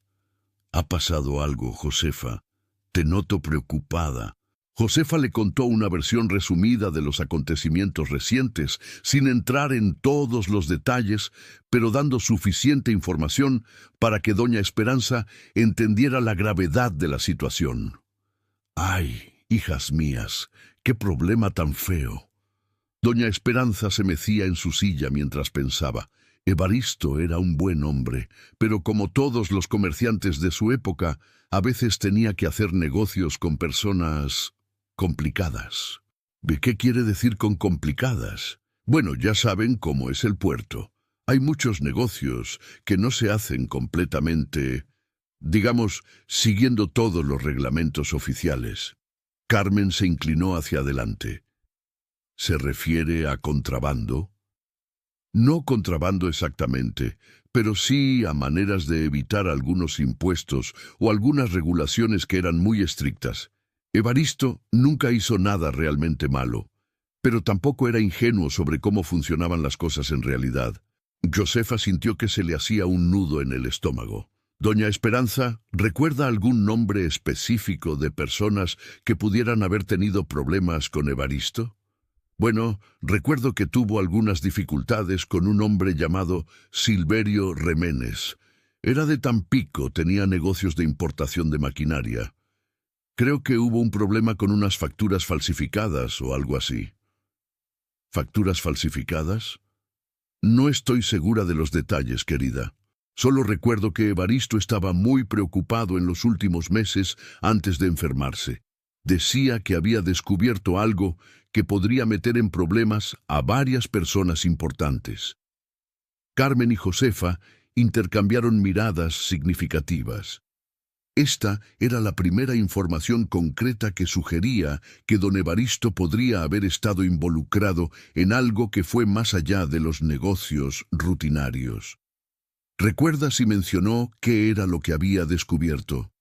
«¿Ha pasado algo, Josefa? Te noto preocupada». Josefa le contó una versión resumida de los acontecimientos recientes, sin entrar en todos los detalles, pero dando suficiente información para que doña Esperanza entendiera la gravedad de la situación. «Ay, hijas mías, qué problema tan feo». Doña Esperanza se mecía en su silla mientras pensaba. Evaristo era un buen hombre, pero como todos los comerciantes de su época, a veces tenía que hacer negocios con personas complicadas. ¿Qué quiere decir con complicadas? Bueno, ya saben cómo es el puerto. Hay muchos negocios que no se hacen completamente, digamos, siguiendo todos los reglamentos oficiales. Carmen se inclinó hacia adelante. ¿Se refiere a contrabando? No contrabando exactamente, pero sí a maneras de evitar algunos impuestos o algunas regulaciones que eran muy estrictas. Evaristo nunca hizo nada realmente malo, pero tampoco era ingenuo sobre cómo funcionaban las cosas en realidad. Josefa sintió que se le hacía un nudo en el estómago. Doña Esperanza, ¿recuerda algún nombre específico de personas que pudieran haber tenido problemas con Evaristo? Bueno, recuerdo que tuvo algunas dificultades con un hombre llamado Silverio Reménez. Era de Tampico, tenía negocios de importación de maquinaria. Creo que hubo un problema con unas facturas falsificadas o algo así. ¿Facturas falsificadas? No estoy segura de los detalles, querida. Solo recuerdo que Evaristo estaba muy preocupado en los últimos meses antes de enfermarse. Decía que había descubierto algo que podría meter en problemas a varias personas importantes. Carmen y Josefa intercambiaron miradas significativas. Esta era la primera información concreta que sugería que don Evaristo podría haber estado involucrado en algo que fue más allá de los negocios rutinarios. ¿Recuerda si mencionó qué era lo que había descubierto?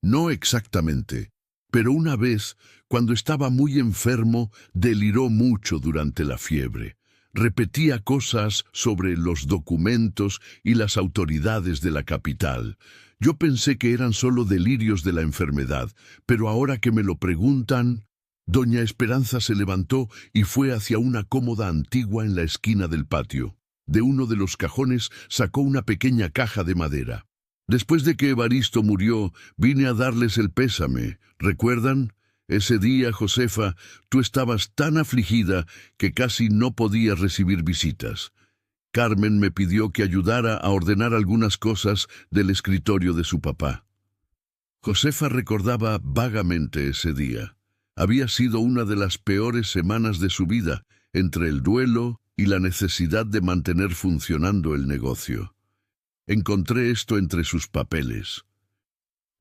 No exactamente. Pero una vez, cuando estaba muy enfermo, deliró mucho durante la fiebre. Repetía cosas sobre los documentos y las autoridades de la capital. Yo pensé que eran solo delirios de la enfermedad, pero ahora que me lo preguntan... Doña Esperanza se levantó y fue hacia una cómoda antigua en la esquina del patio. De uno de los cajones sacó una pequeña caja de madera. Después de que Evaristo murió, vine a darles el pésame. ¿Recuerdan? Ese día, Josefa, tú estabas tan afligida que casi no podías recibir visitas. Carmen me pidió que ayudara a ordenar algunas cosas del escritorio de su papá. Josefa recordaba vagamente ese día. Había sido una de las peores semanas de su vida, entre el duelo y la necesidad de mantener funcionando el negocio. Encontré esto entre sus papeles.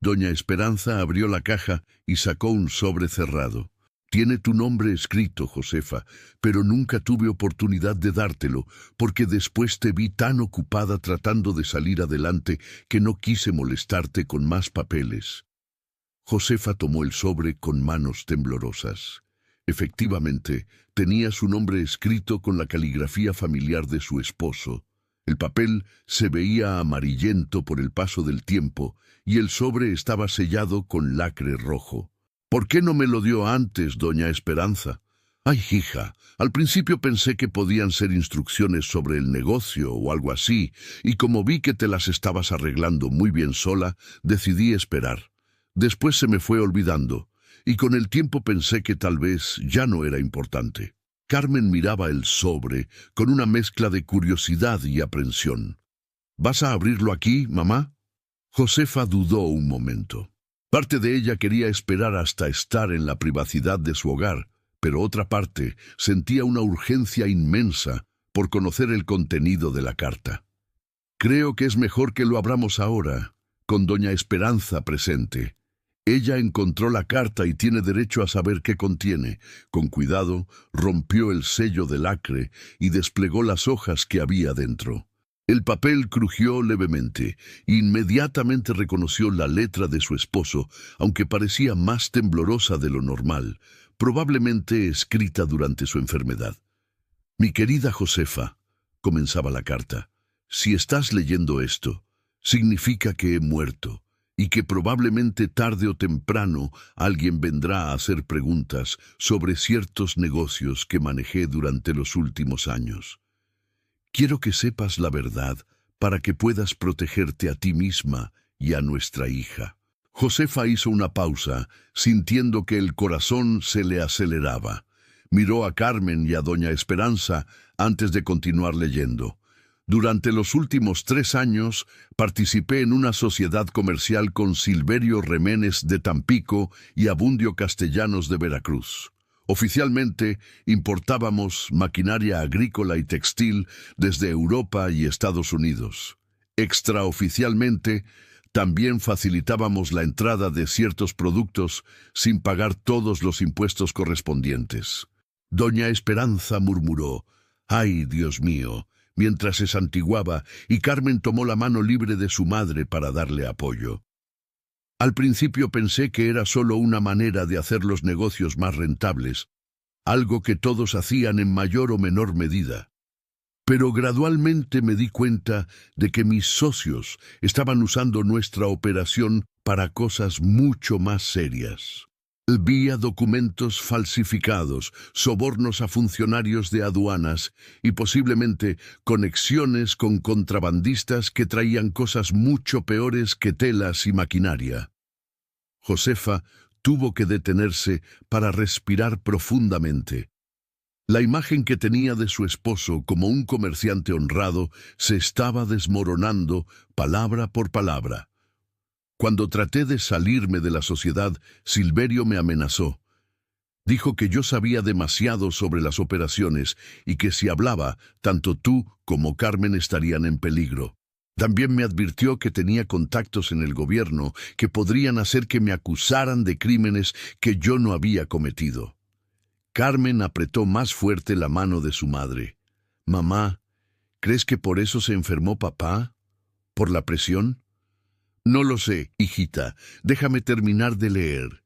Doña Esperanza abrió la caja y sacó un sobre cerrado. Tiene tu nombre escrito, Josefa, pero nunca tuve oportunidad de dártelo, porque después te vi tan ocupada tratando de salir adelante que no quise molestarte con más papeles. Josefa tomó el sobre con manos temblorosas. Efectivamente, tenía su nombre escrito con la caligrafía familiar de su esposo. El papel se veía amarillento por el paso del tiempo y el sobre estaba sellado con lacre rojo. ¿Por qué no me lo dio antes, doña Esperanza? Ay, hija, al principio pensé que podían ser instrucciones sobre el negocio o algo así, y como vi que te las estabas arreglando muy bien sola, decidí esperar. Después se me fue olvidando, y con el tiempo pensé que tal vez ya no era importante. Carmen miraba el sobre con una mezcla de curiosidad y aprensión. ¿Vas a abrirlo aquí, mamá? Josefa dudó un momento. Parte de ella quería esperar hasta estar en la privacidad de su hogar, pero otra parte sentía una urgencia inmensa por conocer el contenido de la carta. Creo que es mejor que lo abramos ahora, con doña Esperanza presente. Ella encontró la carta y tiene derecho a saber qué contiene. Con cuidado, rompió el sello de lacre y desplegó las hojas que había dentro. El papel crujió levemente. Inmediatamente reconoció la letra de su esposo, aunque parecía más temblorosa de lo normal, probablemente escrita durante su enfermedad. Mi querida Josefa, comenzaba la carta, si estás leyendo esto, significa que he muerto, y que probablemente tarde o temprano alguien vendrá a hacer preguntas sobre ciertos negocios que manejé durante los últimos años. Quiero que sepas la verdad para que puedas protegerte a ti misma y a nuestra hija. Josefa hizo una pausa, sintiendo que el corazón se le aceleraba. Miró a Carmen y a doña Esperanza antes de continuar leyendo. Durante los últimos 3 años participé en una sociedad comercial con Silverio Reménez de Tampico y Abundio Castellanos de Veracruz. Oficialmente importábamos maquinaria agrícola y textil desde Europa y Estados Unidos. Extraoficialmente, también facilitábamos la entrada de ciertos productos sin pagar todos los impuestos correspondientes. Doña Esperanza murmuró, «¡Ay, Dios mío!», mientras se santiguaba, y Carmen tomó la mano libre de su madre para darle apoyo. Al principio pensé que era solo una manera de hacer los negocios más rentables, algo que todos hacían en mayor o menor medida. Pero gradualmente me di cuenta de que mis socios estaban usando nuestra operación para cosas mucho más serias. Vía documentos falsificados, sobornos a funcionarios de aduanas y posiblemente conexiones con contrabandistas que traían cosas mucho peores que telas y maquinaria. Josefa tuvo que detenerse para respirar profundamente. La imagen que tenía de su esposo como un comerciante honrado se estaba desmoronando palabra por palabra. Cuando traté de salirme de la sociedad, Silverio me amenazó. Dijo que yo sabía demasiado sobre las operaciones y que si hablaba, tanto tú como Carmen estarían en peligro. También me advirtió que tenía contactos en el gobierno que podrían hacer que me acusaran de crímenes que yo no había cometido. Carmen apretó más fuerte la mano de su madre. «Mamá, ¿crees que por eso se enfermó papá? ¿Por la presión?» «No lo sé, hijita. Déjame terminar de leer.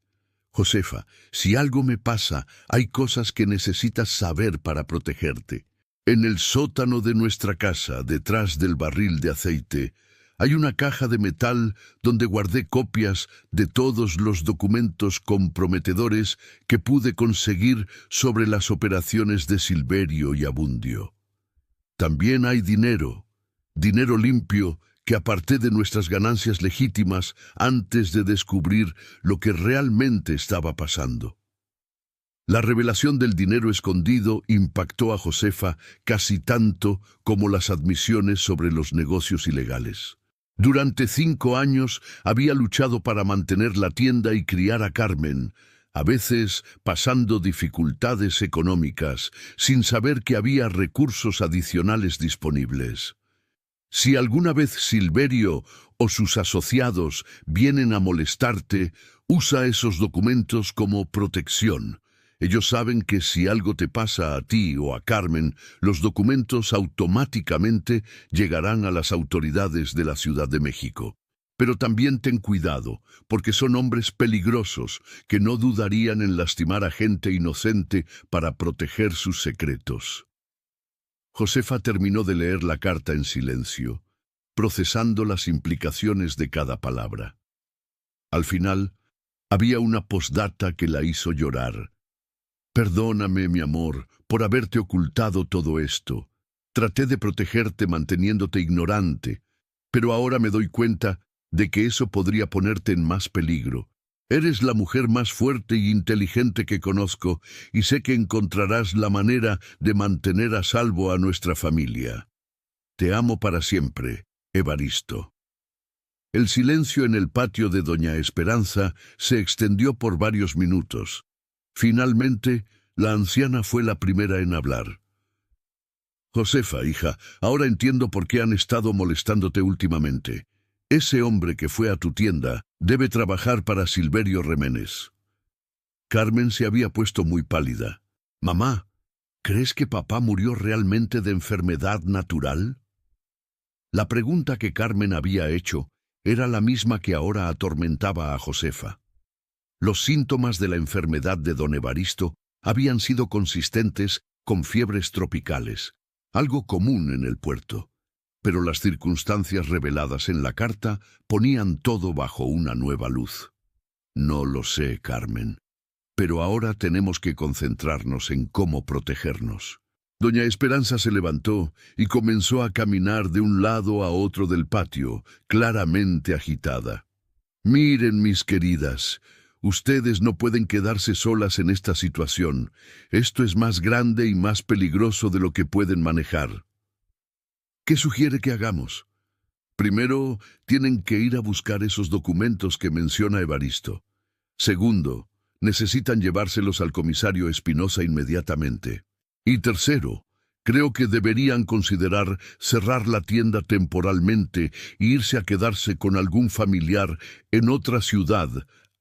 Josefa, si algo me pasa, hay cosas que necesitas saber para protegerte. En el sótano de nuestra casa, detrás del barril de aceite, hay una caja de metal donde guardé copias de todos los documentos comprometedores que pude conseguir sobre las operaciones de Silverio y Abundio. También hay dinero limpio, que aparté de nuestras ganancias legítimas antes de descubrir lo que realmente estaba pasando. La revelación del dinero escondido impactó a Josefa casi tanto como las admisiones sobre los negocios ilegales. Durante 5 años había luchado para mantener la tienda y criar a Carmen, a veces pasando dificultades económicas, sin saber que había recursos adicionales disponibles. Si alguna vez Silverio o sus asociados vienen a molestarte, usa esos documentos como protección. Ellos saben que si algo te pasa a ti o a Carmen, los documentos automáticamente llegarán a las autoridades de la Ciudad de México. Pero también ten cuidado, porque son hombres peligrosos que no dudarían en lastimar a gente inocente para proteger sus secretos. Josefa terminó de leer la carta en silencio, procesando las implicaciones de cada palabra. Al final, había una postdata que la hizo llorar. Perdóname, mi amor, por haberte ocultado todo esto. Traté de protegerte manteniéndote ignorante, pero ahora me doy cuenta de que eso podría ponerte en más peligro. Eres la mujer más fuerte y inteligente que conozco, y sé que encontrarás la manera de mantener a salvo a nuestra familia. Te amo para siempre, Evaristo. El silencio en el patio de Doña Esperanza se extendió por varios minutos. Finalmente, la anciana fue la primera en hablar. Josefa, hija, ahora entiendo por qué han estado molestándote últimamente. Ese hombre que fue a tu tienda debe trabajar para Silverio Reménez. Carmen se había puesto muy pálida. Mamá, ¿crees que papá murió realmente de enfermedad natural? La pregunta que Carmen había hecho era la misma que ahora atormentaba a Josefa. Los síntomas de la enfermedad de don Evaristo habían sido consistentes con fiebres tropicales, algo común en el puerto. Pero las circunstancias reveladas en la carta ponían todo bajo una nueva luz. No lo sé, Carmen, pero ahora tenemos que concentrarnos en cómo protegernos. Doña Esperanza se levantó y comenzó a caminar de un lado a otro del patio, claramente agitada. Miren, mis queridas, ustedes no pueden quedarse solas en esta situación. Esto es más grande y más peligroso de lo que pueden manejar. ¿Qué sugiere que hagamos? Primero, tienen que ir a buscar esos documentos que menciona Evaristo. Segundo, necesitan llevárselos al comisario Espinosa inmediatamente. Y tercero, creo que deberían considerar cerrar la tienda temporalmente e irse a quedarse con algún familiar en otra ciudad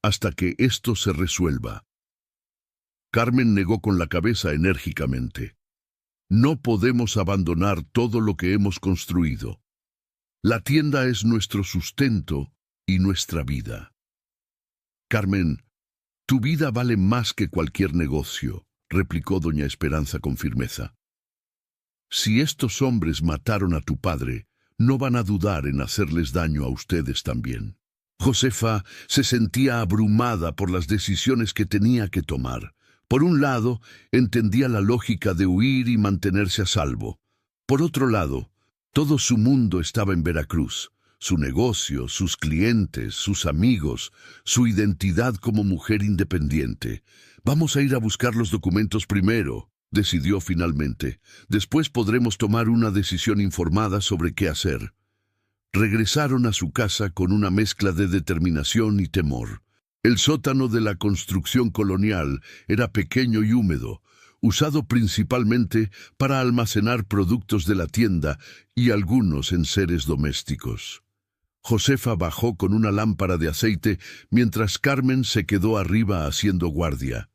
hasta que esto se resuelva. Carmen negó con la cabeza enérgicamente. No podemos abandonar todo lo que hemos construido. La tienda es nuestro sustento y nuestra vida. Carmen, tu vida vale más que cualquier negocio, replicó doña Esperanza con firmeza. Si estos hombres mataron a tu padre, no van a dudar en hacerles daño a ustedes también. Josefa se sentía abrumada por las decisiones que tenía que tomar. Por un lado, entendía la lógica de huir y mantenerse a salvo. Por otro lado, todo su mundo estaba en Veracruz. Su negocio, sus clientes, sus amigos, su identidad como mujer independiente. Vamos a ir a buscar los documentos primero, decidió finalmente. Después podremos tomar una decisión informada sobre qué hacer. Regresaron a su casa con una mezcla de determinación y temor. El sótano de la construcción colonial era pequeño y húmedo, usado principalmente para almacenar productos de la tienda y algunos enseres domésticos. Josefa bajó con una lámpara de aceite mientras Carmen se quedó arriba haciendo guardia.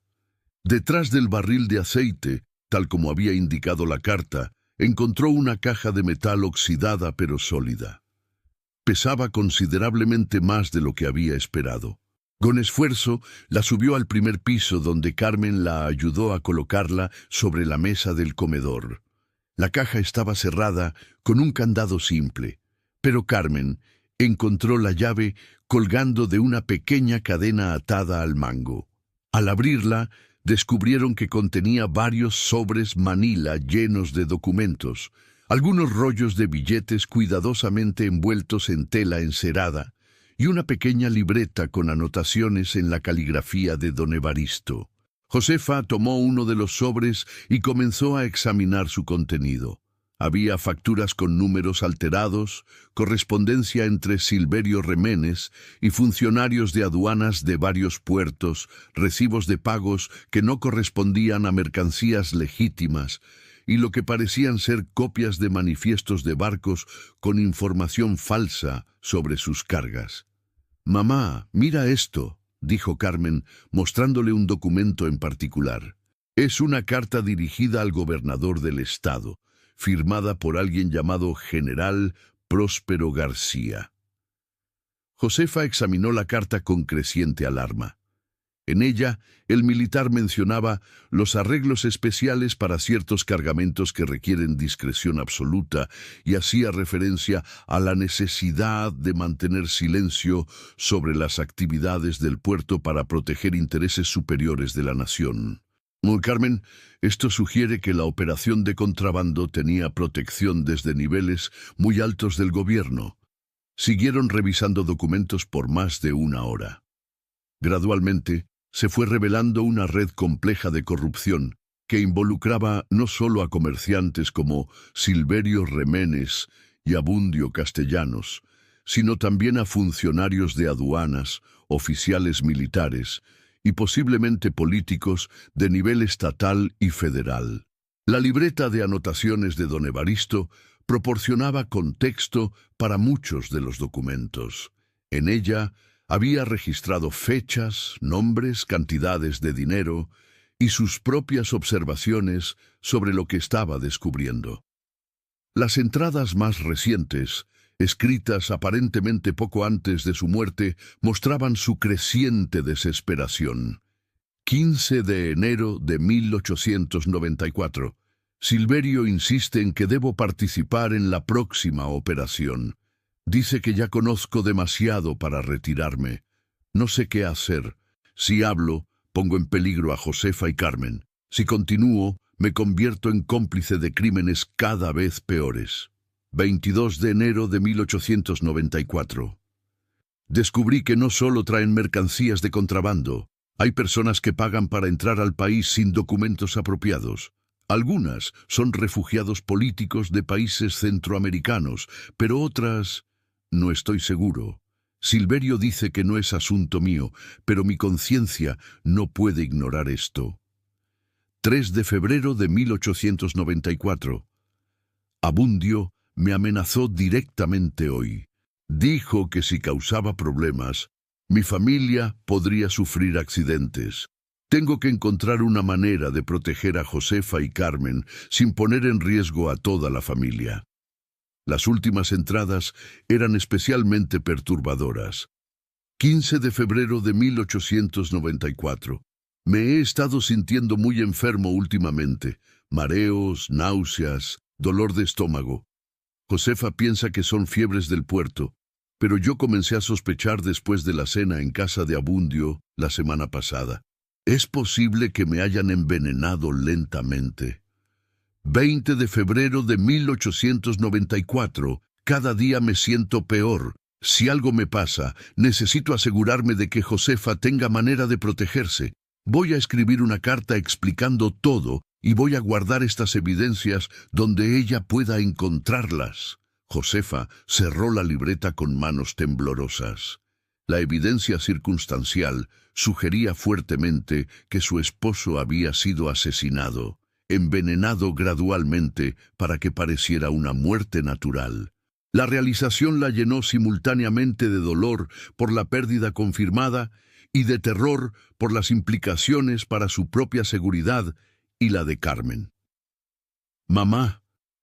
Detrás del barril de aceite, tal como había indicado la carta, encontró una caja de metal oxidada pero sólida. Pesaba considerablemente más de lo que había esperado. Con esfuerzo, la subió al primer piso donde Carmen la ayudó a colocarla sobre la mesa del comedor. La caja estaba cerrada con un candado simple, pero Carmen encontró la llave colgando de una pequeña cadena atada al mango. Al abrirla, descubrieron que contenía varios sobres manila llenos de documentos, algunos rollos de billetes cuidadosamente envueltos en tela encerada, y una pequeña libreta con anotaciones en la caligrafía de don Evaristo. Josefa tomó uno de los sobres y comenzó a examinar su contenido. Había facturas con números alterados, correspondencia entre Silverio Reménez y funcionarios de aduanas de varios puertos, recibos de pagos que no correspondían a mercancías legítimas, y lo que parecían ser copias de manifiestos de barcos con información falsa sobre sus cargas. «Mamá, mira esto», dijo Carmen, mostrándole un documento en particular. «Es una carta dirigida al gobernador del estado, firmada por alguien llamado General Próspero García». Josefa examinó la carta con creciente alarma. En ella, el militar mencionaba los arreglos especiales para ciertos cargamentos que requieren discreción absoluta y hacía referencia a la necesidad de mantener silencio sobre las actividades del puerto para proteger intereses superiores de la nación. Carmen, esto sugiere que la operación de contrabando tenía protección desde niveles muy altos del gobierno. Siguieron revisando documentos por más de una hora. Gradualmente, se fue revelando una red compleja de corrupción que involucraba no solo a comerciantes como Silverio Reménez y Abundio Castellanos, sino también a funcionarios de aduanas, oficiales militares y posiblemente políticos de nivel estatal y federal. La libreta de anotaciones de don Evaristo proporcionaba contexto para muchos de los documentos. En ella había registrado fechas, nombres, cantidades de dinero y sus propias observaciones sobre lo que estaba descubriendo. Las entradas más recientes, escritas aparentemente poco antes de su muerte, mostraban su creciente desesperación. 15 de enero de 1894. Silverio insiste en que debo participar en la próxima operación. Dice que ya conozco demasiado para retirarme. No sé qué hacer. Si hablo, pongo en peligro a Josefa y Carmen. Si continúo, me convierto en cómplice de crímenes cada vez peores. 22 de enero de 1894. Descubrí que no solo traen mercancías de contrabando. Hay personas que pagan para entrar al país sin documentos apropiados. Algunas son refugiados políticos de países centroamericanos, pero otras... No estoy seguro. Silverio dice que no es asunto mío, pero mi conciencia no puede ignorar esto. 3 de febrero de 1894. Abundio me amenazó directamente hoy. Dijo que si causaba problemas, mi familia podría sufrir accidentes. Tengo que encontrar una manera de proteger a Josefa y Carmen sin poner en riesgo a toda la familia. Las últimas entradas eran especialmente perturbadoras. 15 de febrero de 1894. Me he estado sintiendo muy enfermo últimamente. Mareos, náuseas, dolor de estómago. Josefa piensa que son fiebres del puerto, pero yo comencé a sospechar después de la cena en casa de Abundio la semana pasada. Es posible que me hayan envenenado lentamente. 20 de febrero de 1894. Cada día me siento peor. Si algo me pasa, necesito asegurarme de que Josefa tenga manera de protegerse. Voy a escribir una carta explicando todo y voy a guardar estas evidencias donde ella pueda encontrarlas. Josefa cerró la libreta con manos temblorosas. La evidencia circunstancial sugería fuertemente que su esposo había sido asesinado, envenenado gradualmente para que pareciera una muerte natural. La realización la llenó simultáneamente de dolor por la pérdida confirmada y de terror por las implicaciones para su propia seguridad y la de Carmen. «Mamá,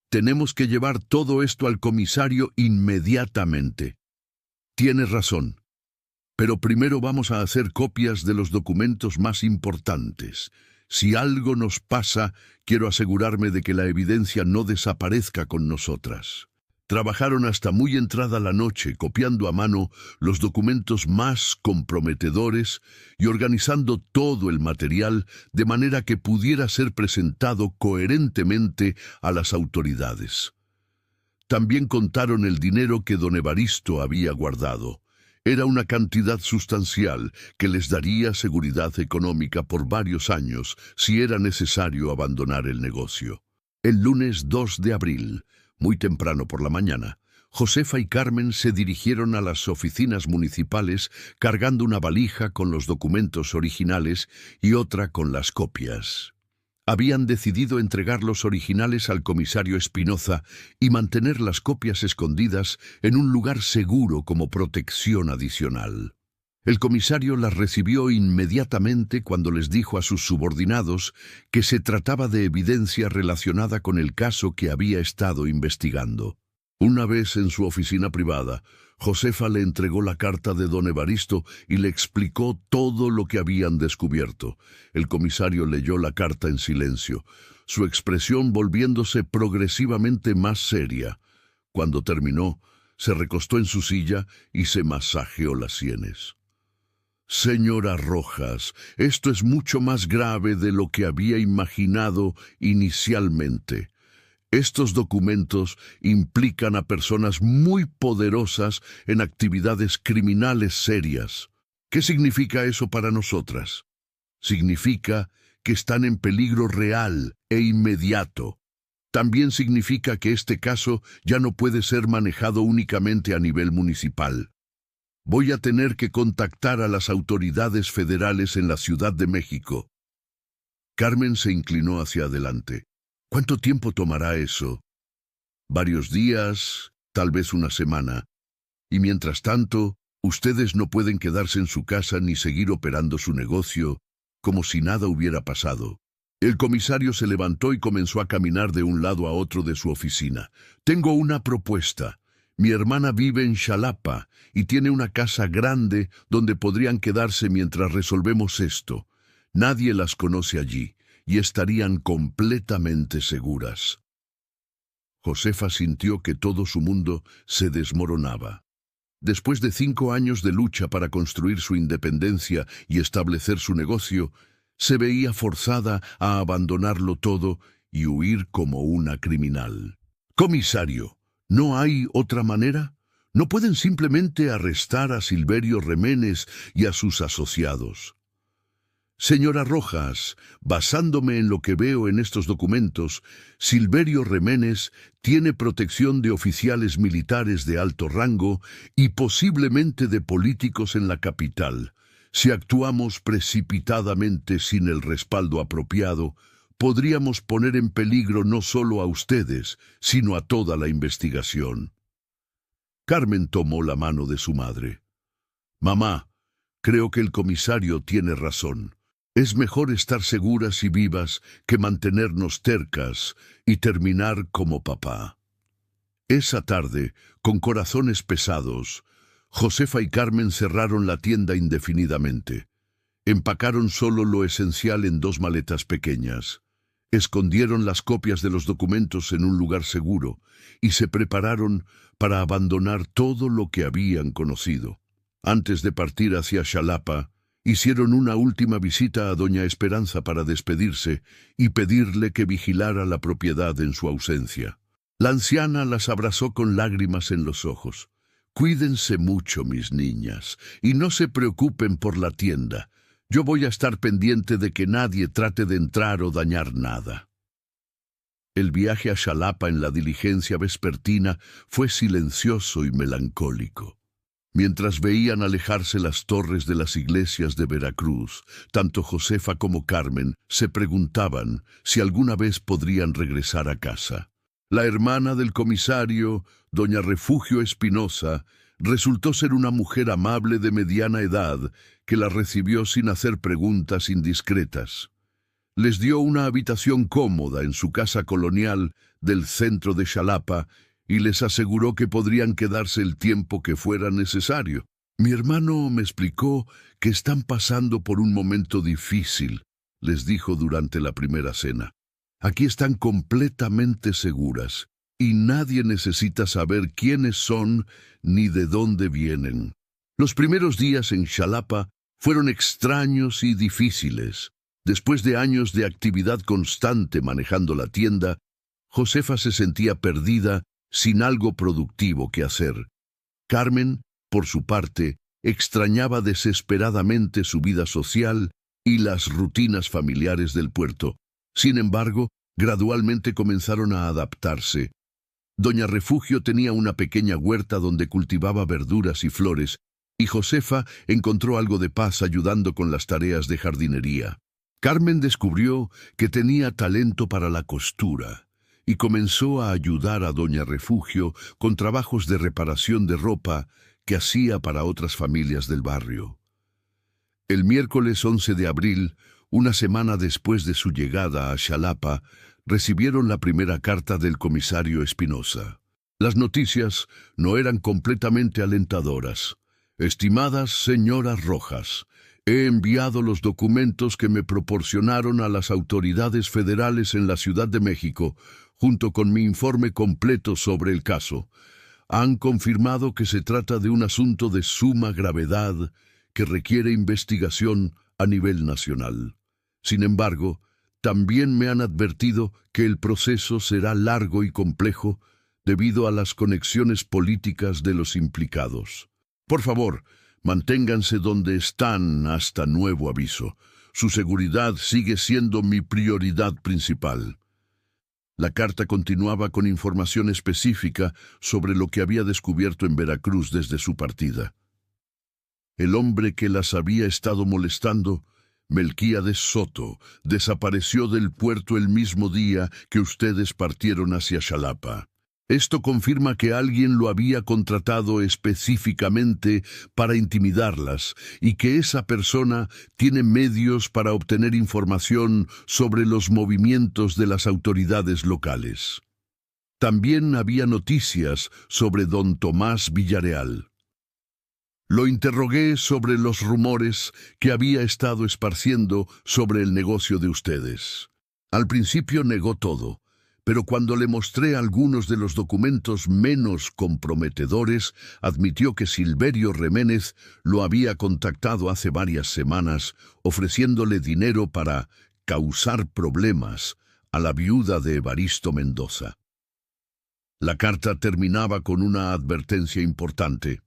tenemos que llevar todo esto al comisario inmediatamente». «Tienes razón. Pero primero vamos a hacer copias de los documentos más importantes. Si algo nos pasa, quiero asegurarme de que la evidencia no desaparezca con nosotras». Trabajaron hasta muy entrada la noche, copiando a mano los documentos más comprometedores y organizando todo el material de manera que pudiera ser presentado coherentemente a las autoridades. También contaron el dinero que don Evaristo había guardado. Era una cantidad sustancial que les daría seguridad económica por varios años si era necesario abandonar el negocio. El lunes 2 de abril, muy temprano por la mañana, Josefa y Carmen se dirigieron a las oficinas municipales cargando una valija con los documentos originales y otra con las copias. Habían decidido entregar los originales al comisario Espinoza y mantener las copias escondidas en un lugar seguro como protección adicional. El comisario las recibió inmediatamente cuando les dijo a sus subordinados que se trataba de evidencia relacionada con el caso que había estado investigando. Una vez en su oficina privada, Josefa le entregó la carta de don Evaristo y le explicó todo lo que habían descubierto. El comisario leyó la carta en silencio, su expresión volviéndose progresivamente más seria. Cuando terminó, se recostó en su silla y se masajeó las sienes. Señora Rojas, esto es mucho más grave de lo que había imaginado inicialmente. Estos documentos implican a personas muy poderosas en actividades criminales serias. ¿Qué significa eso para nosotras? Significa que están en peligro real e inmediato. También significa que este caso ya no puede ser manejado únicamente a nivel municipal. Voy a tener que contactar a las autoridades federales en la Ciudad de México. Carmen se inclinó hacia adelante. ¿Cuánto tiempo tomará eso? Varios días, tal vez una semana. Y mientras tanto, ustedes no pueden quedarse en su casa ni seguir operando su negocio como si nada hubiera pasado. El comisario se levantó y comenzó a caminar de un lado a otro de su oficina. Tengo una propuesta. Mi hermana vive en Xalapa y tiene una casa grande donde podrían quedarse mientras resolvemos esto. Nadie las conoce allí y estarían completamente seguras. Josefa sintió que todo su mundo se desmoronaba. Después de 5 años de lucha para construir su independencia y establecer su negocio, se veía forzada a abandonarlo todo y huir como una criminal. Comisario, ¿no hay otra manera? ¿No pueden simplemente arrestar a Silverio Reménez y a sus asociados? Señora Rojas, basándome en lo que veo en estos documentos, Silverio Reménez tiene protección de oficiales militares de alto rango y posiblemente de políticos en la capital. Si actuamos precipitadamente sin el respaldo apropiado, podríamos poner en peligro no solo a ustedes, sino a toda la investigación. Carmen tomó la mano de su madre. Mamá, creo que el comisario tiene razón. Es mejor estar seguras y vivas que mantenernos tercas y terminar como papá. Esa tarde, con corazones pesados, Josefa y Carmen cerraron la tienda indefinidamente. Empacaron solo lo esencial en 2 maletas pequeñas. Escondieron las copias de los documentos en un lugar seguro y se prepararon para abandonar todo lo que habían conocido. Antes de partir hacia Xalapa, hicieron una última visita a doña Esperanza para despedirse y pedirle que vigilara la propiedad en su ausencia. La anciana las abrazó con lágrimas en los ojos. Cuídense mucho, mis niñas, y no se preocupen por la tienda. Yo voy a estar pendiente de que nadie trate de entrar o dañar nada. El viaje a Xalapa en la diligencia vespertina fue silencioso y melancólico. Mientras veían alejarse las torres de las iglesias de Veracruz, tanto Josefa como Carmen se preguntaban si alguna vez podrían regresar a casa. La hermana del comisario, doña Refugio Espinoza, resultó ser una mujer amable de mediana edad que la recibió sin hacer preguntas indiscretas. Les dio una habitación cómoda en su casa colonial del centro de Xalapa y les aseguró que podrían quedarse el tiempo que fuera necesario. Mi hermano me explicó que están pasando por un momento difícil, les dijo durante la primera cena. Aquí están completamente seguras y nadie necesita saber quiénes son ni de dónde vienen. Los primeros días en Xalapa fueron extraños y difíciles. Después de años de actividad constante manejando la tienda, Josefa se sentía perdida sin algo productivo que hacer. Carmen, por su parte, extrañaba desesperadamente su vida social y las rutinas familiares del puerto. Sin embargo, gradualmente comenzaron a adaptarse. Doña Refugio tenía una pequeña huerta donde cultivaba verduras y flores, y Josefa encontró algo de paz ayudando con las tareas de jardinería. Carmen descubrió que tenía talento para la costura y comenzó a ayudar a Doña Refugio con trabajos de reparación de ropa que hacía para otras familias del barrio. El miércoles 11 de abril, una semana después de su llegada a Xalapa, recibieron la primera carta del comisario Espinosa. Las noticias no eran completamente alentadoras. Estimadas señoras Rojas, he enviado los documentos que me proporcionaron a las autoridades federales en la Ciudad de México, junto con mi informe completo sobre el caso. Han confirmado que se trata de un asunto de suma gravedad que requiere investigación a nivel nacional. Sin embargo, también me han advertido que el proceso será largo y complejo debido a las conexiones políticas de los implicados. Por favor, manténganse donde están hasta nuevo aviso. Su seguridad sigue siendo mi prioridad principal. La carta continuaba con información específica sobre lo que había descubierto en Veracruz desde su partida. El hombre que las había estado molestando, Melquíades Soto, desapareció del puerto el mismo día que ustedes partieron hacia Xalapa. Esto confirma que alguien lo había contratado específicamente para intimidarlas y que esa persona tiene medios para obtener información sobre los movimientos de las autoridades locales. También había noticias sobre don Tomás Villarreal. Lo interrogué sobre los rumores que había estado esparciendo sobre el negocio de ustedes. Al principio negó todo, pero cuando le mostré algunos de los documentos menos comprometedores, admitió que Silverio Reménez lo había contactado hace varias semanas, ofreciéndole dinero para causar problemas a la viuda de Evaristo Mendoza. La carta terminaba con una advertencia importante.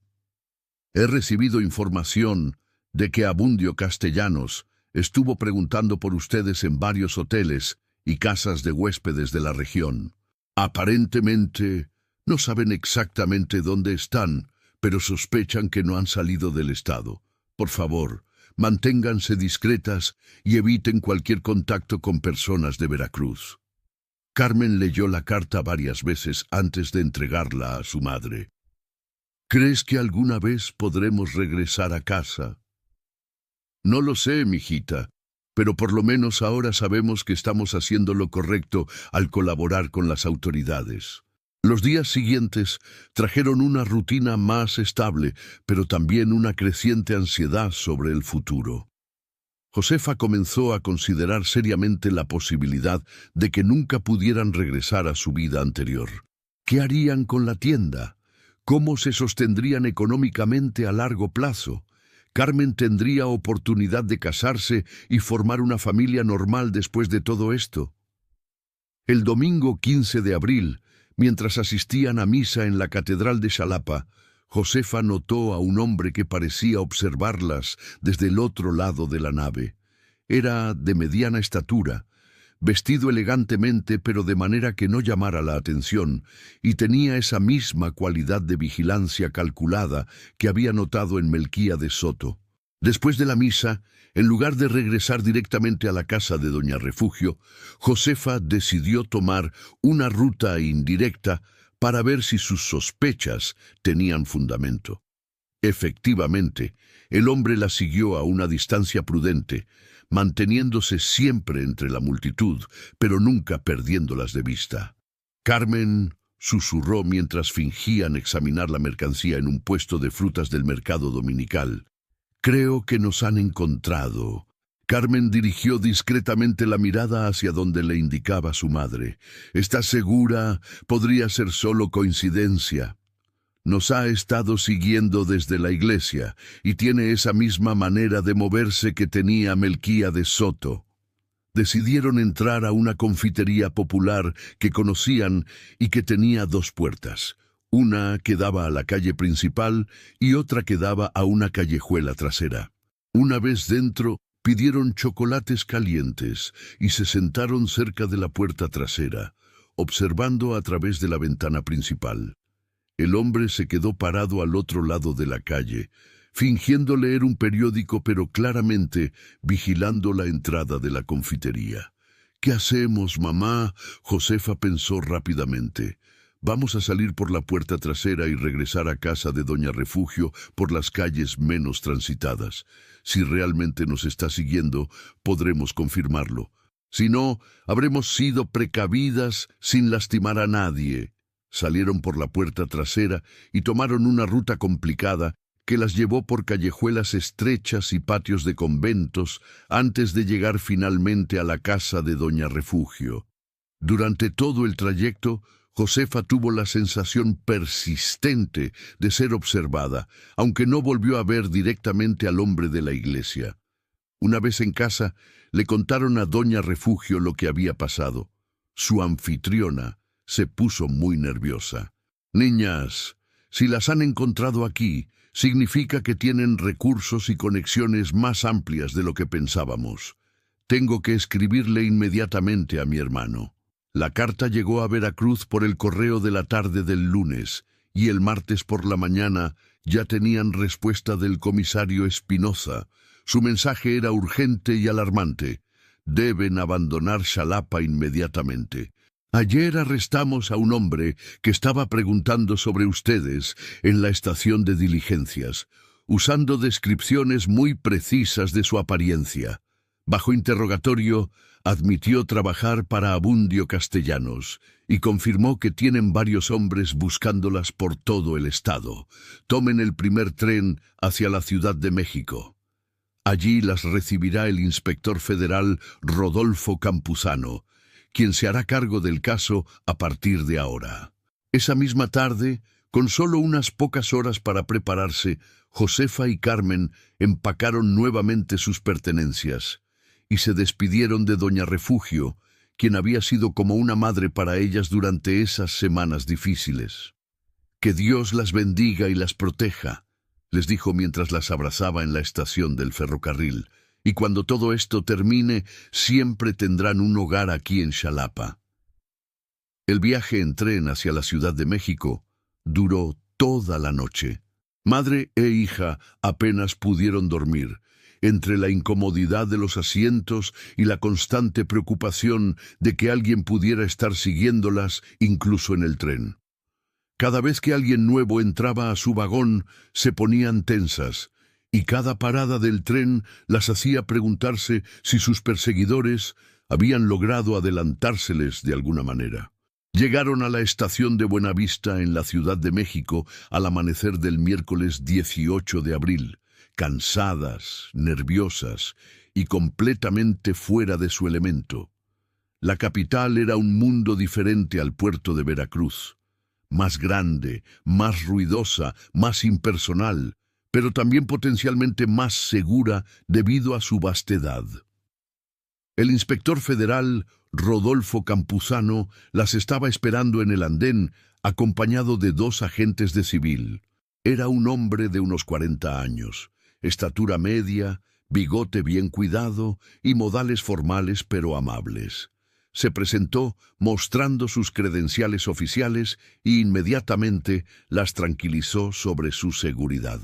He recibido información de que Abundio Castellanos estuvo preguntando por ustedes en varios hoteles y casas de huéspedes de la región. Aparentemente, no saben exactamente dónde están, pero sospechan que no han salido del estado. Por favor, manténganse discretas y eviten cualquier contacto con personas de Veracruz. Carmen leyó la carta varias veces antes de entregarla a su madre. ¿Crees que alguna vez podremos regresar a casa? No lo sé, mijita, pero por lo menos ahora sabemos que estamos haciendo lo correcto al colaborar con las autoridades. Los días siguientes trajeron una rutina más estable, pero también una creciente ansiedad sobre el futuro. Josefa comenzó a considerar seriamente la posibilidad de que nunca pudieran regresar a su vida anterior. ¿Qué harían con la tienda? ¿Cómo se sostendrían económicamente a largo plazo? ¿Carmen tendría oportunidad de casarse y formar una familia normal después de todo esto? El domingo 15 de abril, mientras asistían a misa en la Catedral de Xalapa, Josefa notó a un hombre que parecía observarlas desde el otro lado de la nave. Era de mediana estatura, vestido elegantemente pero de manera que no llamara la atención, y tenía esa misma cualidad de vigilancia calculada que había notado en Melquíades Soto. Después de la misa, en lugar de regresar directamente a la casa de doña Refugio, Josefa decidió tomar una ruta indirecta para ver si sus sospechas tenían fundamento. Efectivamente, el hombre la siguió a una distancia prudente, manteniéndose siempre entre la multitud, pero nunca perdiéndolas de vista. Carmen susurró mientras fingían examinar la mercancía en un puesto de frutas del mercado dominical. «Creo que nos han encontrado». Carmen dirigió discretamente la mirada hacia donde le indicaba su madre. «¿Estás segura? Podría ser solo coincidencia». Nos ha estado siguiendo desde la iglesia y tiene esa misma manera de moverse que tenía Melquíades Soto. Decidieron entrar a una confitería popular que conocían y que tenía 2 puertas, Una que daba a la calle principal y otra que daba a una callejuela trasera. Una vez dentro, pidieron chocolates calientes y se sentaron cerca de la puerta trasera, observando a través de la ventana principal. El hombre se quedó parado al otro lado de la calle, fingiendo leer un periódico pero claramente vigilando la entrada de la confitería. «¿Qué hacemos, mamá?», Josefa pensó rápidamente. «Vamos a salir por la puerta trasera y regresar a casa de Doña Refugio por las calles menos transitadas. Si realmente nos está siguiendo, podremos confirmarlo. Si no, habremos sido precavidas sin lastimar a nadie». Salieron por la puerta trasera y tomaron una ruta complicada que las llevó por callejuelas estrechas y patios de conventos antes de llegar finalmente a la casa de Doña Refugio. Durante todo el trayecto, Josefa tuvo la sensación persistente de ser observada, aunque no volvió a ver directamente al hombre de la iglesia. Una vez en casa, le contaron a Doña Refugio lo que había pasado. Su anfitriona se puso muy nerviosa. «Niñas, si las han encontrado aquí, significa que tienen recursos y conexiones más amplias de lo que pensábamos. Tengo que escribirle inmediatamente a mi hermano». La carta llegó a Veracruz por el correo de la tarde del lunes, y el martes por la mañana ya tenían respuesta del comisario Espinoza. Su mensaje era urgente y alarmante. «Deben abandonar Xalapa inmediatamente. Ayer arrestamos a un hombre que estaba preguntando sobre ustedes en la estación de diligencias, usando descripciones muy precisas de su apariencia. Bajo interrogatorio, admitió trabajar para Abundio Castellanos y confirmó que tienen varios hombres buscándolas por todo el estado. Tomen el primer tren hacia la Ciudad de México. Allí las recibirá el inspector federal Rodolfo Campuzano, quien se hará cargo del caso a partir de ahora». Esa misma tarde, con solo unas pocas horas para prepararse, Josefa y Carmen empacaron nuevamente sus pertenencias y se despidieron de Doña Refugio, quien había sido como una madre para ellas durante esas semanas difíciles. «Que Dios las bendiga y las proteja», les dijo mientras las abrazaba en la estación del ferrocarril. «Y cuando todo esto termine, siempre tendrán un hogar aquí en Xalapa». El viaje en tren hacia la Ciudad de México duró toda la noche. Madre e hija apenas pudieron dormir, entre la incomodidad de los asientos y la constante preocupación de que alguien pudiera estar siguiéndolas incluso en el tren. Cada vez que alguien nuevo entraba a su vagón, se ponían tensas, y cada parada del tren las hacía preguntarse si sus perseguidores habían logrado adelantárseles de alguna manera. Llegaron a la estación de Buenavista en la Ciudad de México al amanecer del miércoles 18 de abril, cansadas, nerviosas y completamente fuera de su elemento. La capital era un mundo diferente al puerto de Veracruz, más grande, más ruidosa, más impersonal, pero también potencialmente más segura debido a su vastedad. El inspector federal Rodolfo Campuzano las estaba esperando en el andén, acompañado de 2 agentes de civil. Era un hombre de unos 40 años, estatura media, bigote bien cuidado y modales formales pero amables. Se presentó mostrando sus credenciales oficiales y inmediatamente las tranquilizó sobre su seguridad.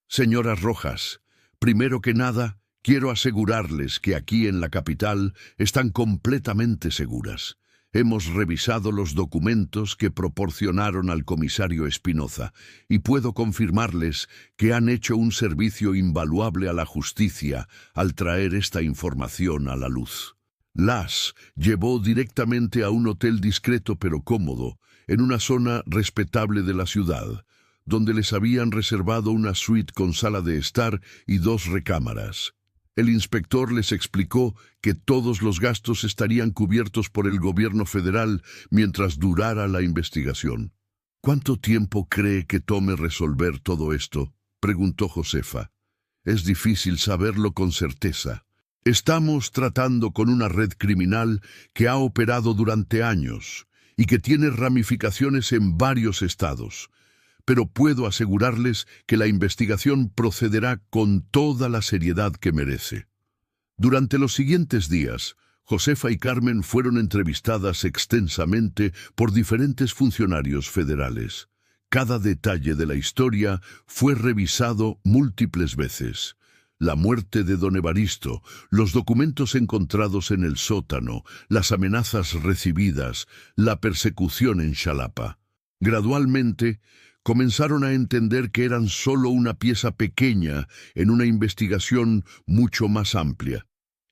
«Señoras Rojas, primero que nada, quiero asegurarles que aquí en la capital están completamente seguras. Hemos revisado los documentos que proporcionaron al comisario Espinoza y puedo confirmarles que han hecho un servicio invaluable a la justicia al traer esta información a la luz. Las llevó directamente a un hotel discreto pero cómodo, en una zona respetable de la ciudad, donde les habían reservado una suite con sala de estar y 2 recámaras. El inspector les explicó que todos los gastos estarían cubiertos por el gobierno federal mientras durara la investigación. «¿Cuánto tiempo cree que tome resolver todo esto?», preguntó Josefa. «Es difícil saberlo con certeza. Estamos tratando con una red criminal que ha operado durante años y que tiene ramificaciones en varios estados. Pero puedo asegurarles que la investigación procederá con toda la seriedad que merece. Durante los siguientes días, Josefa y Carmen fueron entrevistadas extensamente por diferentes funcionarios federales. Cada detalle de la historia fue revisado múltiples veces. La muerte de don Evaristo, los documentos encontrados en el sótano, las amenazas recibidas, la persecución en Xalapa. Gradualmente, comenzaron a entender que eran solo una pieza pequeña en una investigación mucho más amplia.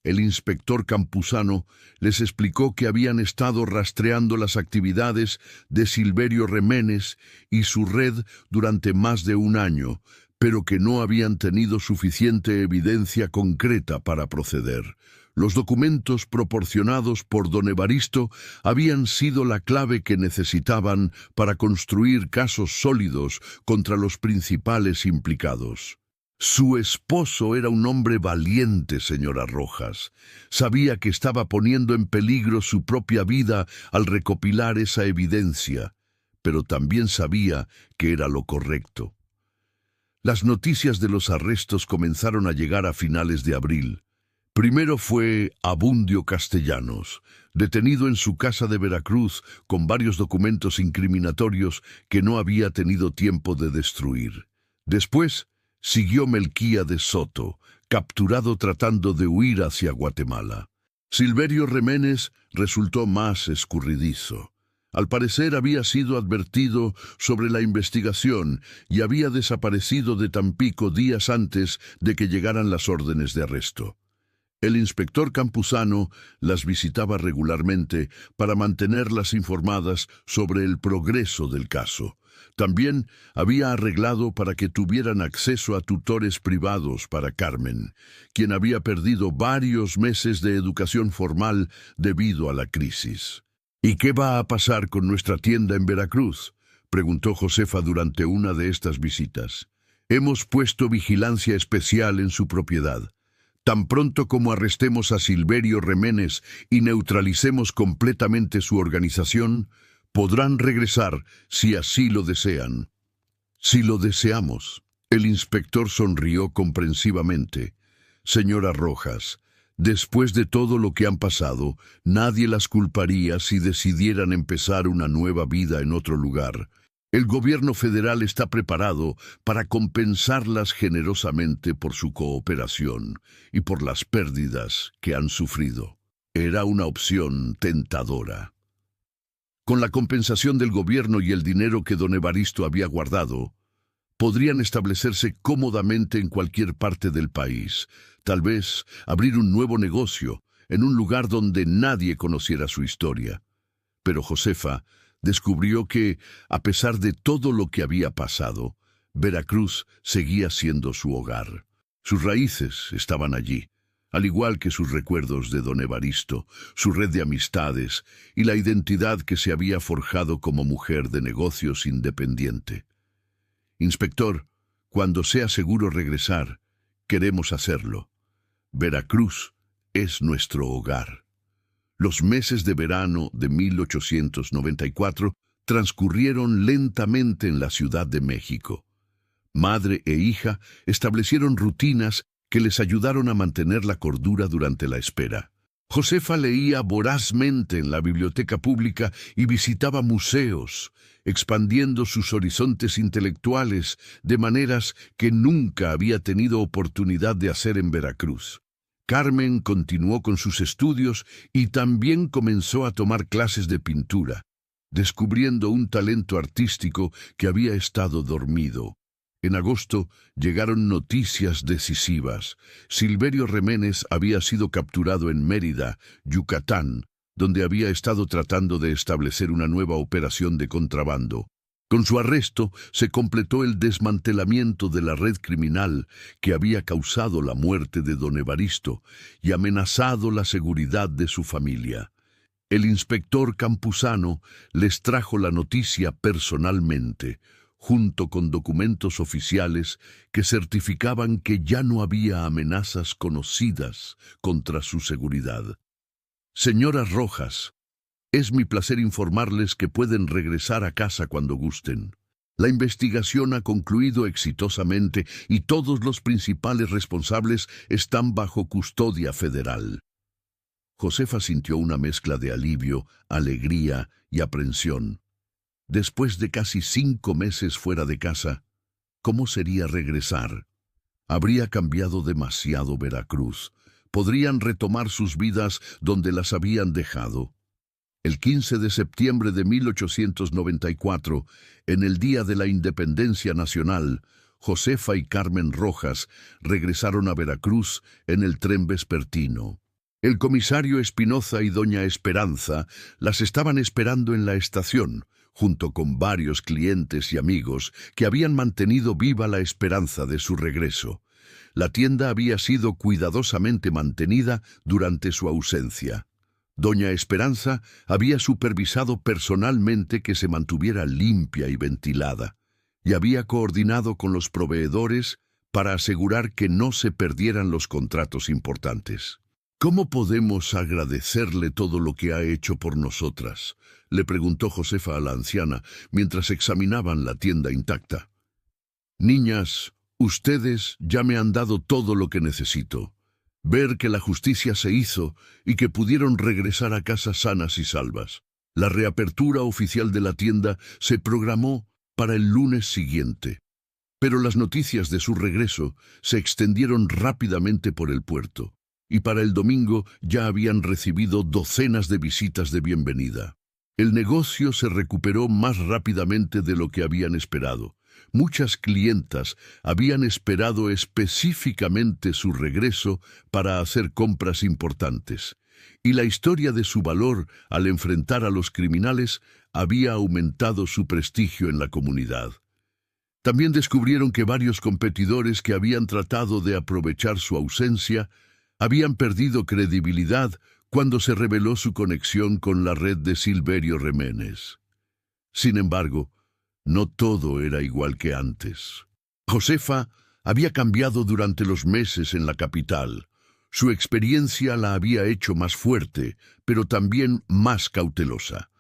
El inspector Campuzano les explicó que habían estado rastreando las actividades de Silverio Reménez y su red durante más de un año, pero que no habían tenido suficiente evidencia concreta para proceder. Los documentos proporcionados por don Evaristo habían sido la clave que necesitaban para construir casos sólidos contra los principales implicados. Su esposo era un hombre valiente, señora Rojas. Sabía que estaba poniendo en peligro su propia vida al recopilar esa evidencia, pero también sabía que era lo correcto. Las noticias de los arrestos comenzaron a llegar a finales de abril. Primero fue Abundio Castellanos, detenido en su casa de Veracruz con varios documentos incriminatorios que no había tenido tiempo de destruir. Después siguió Melquíades Soto, capturado tratando de huir hacia Guatemala. Silverio Reménez resultó más escurridizo. Al parecer había sido advertido sobre la investigación y había desaparecido de Tampico días antes de que llegaran las órdenes de arresto. El inspector Campuzano las visitaba regularmente para mantenerlas informadas sobre el progreso del caso. También había arreglado para que tuvieran acceso a tutores privados para Carmen, quien había perdido varios meses de educación formal debido a la crisis. ¿Y qué va a pasar con nuestra tienda en Veracruz?, preguntó Josefa durante una de estas visitas. Hemos puesto vigilancia especial en su propiedad. Tan pronto como arrestemos a Silverio Reménez y neutralicemos completamente su organización, podrán regresar si así lo desean. Si lo deseamos. El inspector sonrió comprensivamente. Señora Rojas, después de todo lo que han pasado, nadie las culparía si decidieran empezar una nueva vida en otro lugar. El gobierno federal está preparado para compensarlas generosamente por su cooperación y por las pérdidas que han sufrido. Era una opción tentadora. Con la compensación del gobierno y el dinero que don Evaristo había guardado, podrían establecerse cómodamente en cualquier parte del país, tal vez abrir un nuevo negocio en un lugar donde nadie conociera su historia. Pero Josefa descubrió que, a pesar de todo lo que había pasado, Veracruz seguía siendo su hogar. Sus raíces estaban allí, al igual que sus recuerdos de don Evaristo, su red de amistades y la identidad que se había forjado como mujer de negocios independiente. Inspector, cuando sea seguro regresar, queremos hacerlo. Veracruz es nuestro hogar. Los meses de verano de 1894 transcurrieron lentamente en la Ciudad de México. Madre e hija establecieron rutinas que les ayudaron a mantener la cordura durante la espera. Josefa leía vorazmente en la biblioteca pública y visitaba museos, expandiendo sus horizontes intelectuales de maneras que nunca había tenido oportunidad de hacer en Veracruz. Carmen continuó con sus estudios y también comenzó a tomar clases de pintura, descubriendo un talento artístico que había estado dormido. En agosto llegaron noticias decisivas. Silverio Reménez había sido capturado en Mérida, Yucatán, donde había estado tratando de establecer una nueva operación de contrabando. Con su arresto se completó el desmantelamiento de la red criminal que había causado la muerte de don Evaristo y amenazado la seguridad de su familia. El inspector Campuzano les trajo la noticia personalmente, junto con documentos oficiales que certificaban que ya no había amenazas conocidas contra su seguridad. Señora Rojas, Es mi placer informarles que pueden regresar a casa cuando gusten. La investigación ha concluido exitosamente y todos los principales responsables están bajo custodia federal. Josefa sintió una mezcla de alivio, alegría y aprensión. Después de casi 5 meses fuera de casa, ¿cómo sería regresar? Habría cambiado demasiado Veracruz. Podrían retomar sus vidas donde las habían dejado. El 15 de septiembre de 1894, en el Día de la Independencia Nacional, Josefa y Carmen Rojas regresaron a Veracruz en el tren vespertino. El comisario Espinoza y doña Esperanza las estaban esperando en la estación, junto con varios clientes y amigos que habían mantenido viva la esperanza de su regreso. La tienda había sido cuidadosamente mantenida durante su ausencia. Doña Esperanza había supervisado personalmente que se mantuviera limpia y ventilada, y había coordinado con los proveedores para asegurar que no se perdieran los contratos importantes. ¿Cómo podemos agradecerle todo lo que ha hecho por nosotras?, le preguntó Josefa a la anciana mientras examinaban la tienda intacta. Niñas, ustedes ya me han dado todo lo que necesito. Ver que la justicia se hizo y que pudieron regresar a casa sanas y salvas. La reapertura oficial de la tienda se programó para el lunes siguiente, pero las noticias de su regreso se extendieron rápidamente por el puerto, y para el domingo ya habían recibido docenas de visitas de bienvenida. El negocio se recuperó más rápidamente de lo que habían esperado. Muchas clientas habían esperado específicamente su regreso para hacer compras importantes, y la historia de su valor al enfrentar a los criminales había aumentado su prestigio en la comunidad. También descubrieron que varios competidores que habían tratado de aprovechar su ausencia habían perdido credibilidad cuando se reveló su conexión con la red de Silverio Reménez. Sin embargo, no todo era igual que antes. Josefa había cambiado durante los meses en la capital. Su experiencia la había hecho más fuerte, pero también más cautelosa.